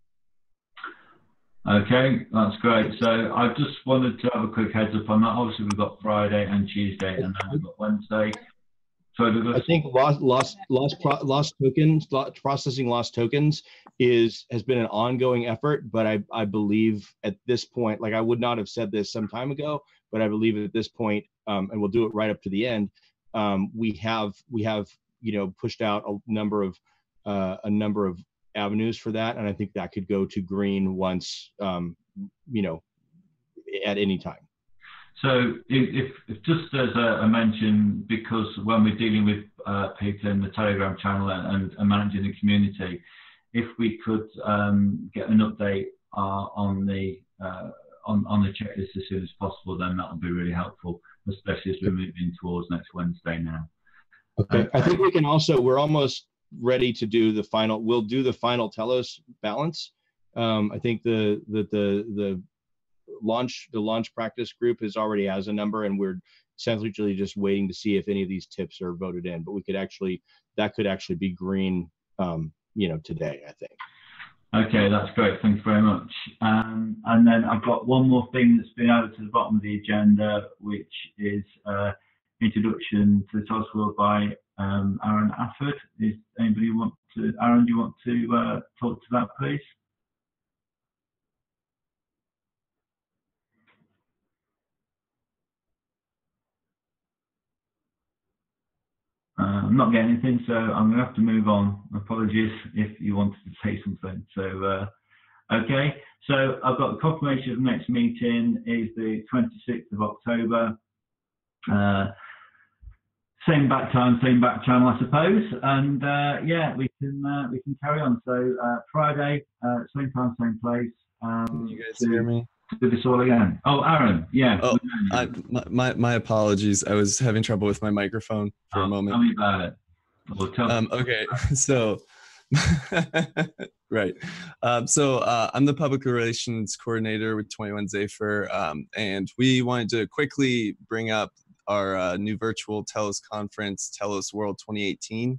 Okay, that's great. So I just wanted to have a quick heads up on that. Obviously, we've got Friday and Tuesday, and then we've got Wednesday. So I think processing lost tokens has been an ongoing effort, but I believe at this point, like I would not have said this some time ago, but I believe at this point, and we'll do it right up to the end, we have pushed out a number of avenues for that, and I think that could go to green once at any time. So if just as a mention, because when we're dealing with people in the Telegram channel and managing the community, if we could get an update on the checklist as soon as possible, then that would be really helpful, especially as we're moving towards next Wednesday now. Okay. I think we can also, we're almost ready to do the final, we'll do the final Telos balance. I think the the launch practice group already has a number, and we're essentially just waiting to see if any of these tips are voted in. But that could actually be green, today, I think. Okay, that's great. Thanks very much. And then I've got one more thing that's been added to the bottom of the agenda, which is introduction to the Telus World by Aaron Afford. Is anybody want to? Aaron, do you want to talk to that, please? I'm not getting anything, so I'm going to have to move on. Apologies if you wanted to say something. So, okay. So I've got the confirmation of the next meeting is the 26th of October. Same back time, same back channel, I suppose. And yeah, we can carry on. So Friday, same time, same place. Can you guys hear me? Do this all again. Oh, Aaron, yeah. Oh, my apologies. I was having trouble with my microphone for a moment. Tell me about it. Well, okay, so right. So I'm the public relations coordinator with 21 Zephyr, and we wanted to quickly bring up our new virtual Telos conference, Telos World 2018.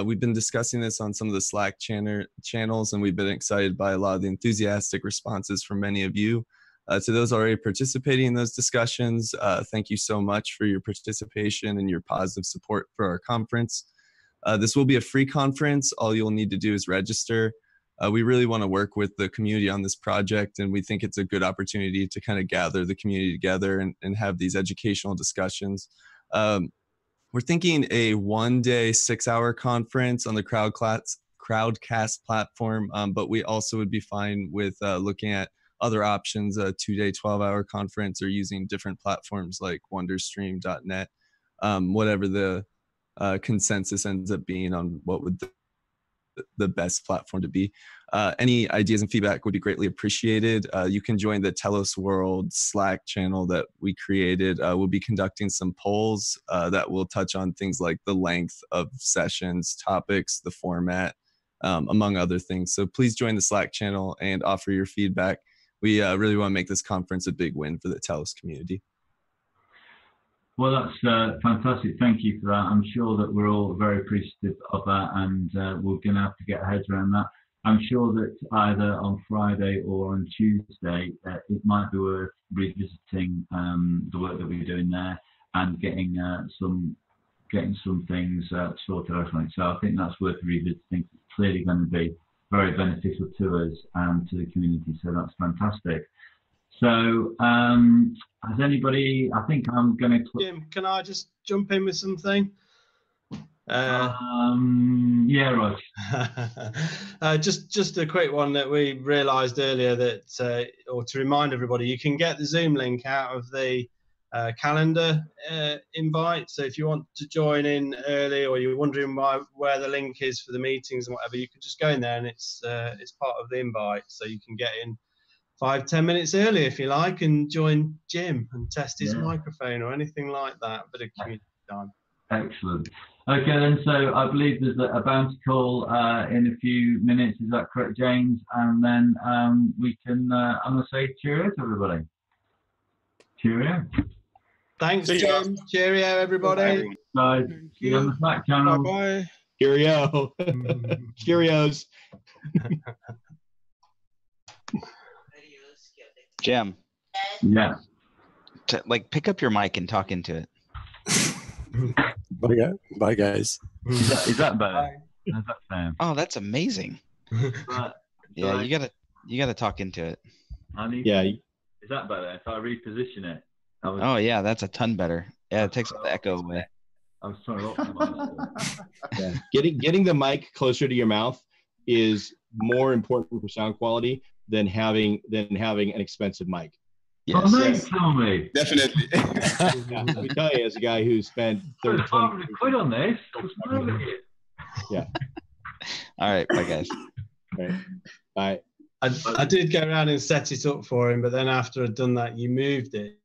We've been discussing this on some of the Slack channels, and we've been excited by a lot of the enthusiastic responses from many of you. To those already participating in those discussions, thank you so much for your participation and your positive support for our conference. This will be a free conference. All you'll need to do is register. We really want to work with the community on this project, and we think it's a good opportunity to kind of gather the community together and have these educational discussions. We're thinking a one-day, 6-hour conference on the Crowdcast platform, but we also would be fine with looking at other options, a 2-day, 12-hour conference, or using different platforms like wonderstream.net, whatever the consensus ends up being on what would the best platform to be. Any ideas and feedback would be greatly appreciated. You can join the Telos World Slack channel that we created. We'll be conducting some polls that will touch on things like the length of sessions, topics, the format, among other things. So please join the Slack channel and offer your feedback. We really want to make this conference a big win for the Telos community. Well, that's fantastic. Thank you for that. I'm sure that we're all very appreciative of that, and we're going to have to get our heads around that. I'm sure that either on Friday or on Tuesday, it might be worth revisiting the work that we're doing there and getting some things sorted out on it. So I think that's worth revisiting. It's clearly going to be very beneficial to us and to the community. So that's fantastic. So has anybody, I think I'm going to... Jim, can I just jump in with something? Yeah, Rog. Just a quick one that we realised earlier that, or to remind everybody, you can get the Zoom link out of the calendar invite. So if you want to join in early, or you're wondering where the link is for the meetings and whatever, you can just go in there and it's part of the invite. So you can get in 5-10 minutes early if you like and join Jim and test his microphone or anything like that. Bit of community time. Excellent. Okay, then, so I believe there's a bounty call in a few minutes. Is that correct, James? And then we can, I'm going to say cheerio to everybody. Cheerio. Thanks, Jim. Cheerio, everybody. Bye. See you on the Slack channel. Bye-bye. Cheerio. Cheerios. Jim. Yeah. Pick up your mic and talk into it. Bye, guys. Is that better? How's that sound? Oh, that's amazing. Yeah, you gotta talk into it. Is that better if I reposition it? Oh yeah, that's a ton better. Yeah, it takes the echo away. I was trying to optimize it. Yeah. Getting the mic closer to your mouth is more important for sound quality than having an expensive mic. Yes. Oh, thanks, tell me. Definitely. Let me tell you, as a guy who spent 30 quid on this. Yeah. All right, bye guys. All right. Bye. I did go around and set it up for him, but then after I'd done that, you moved it.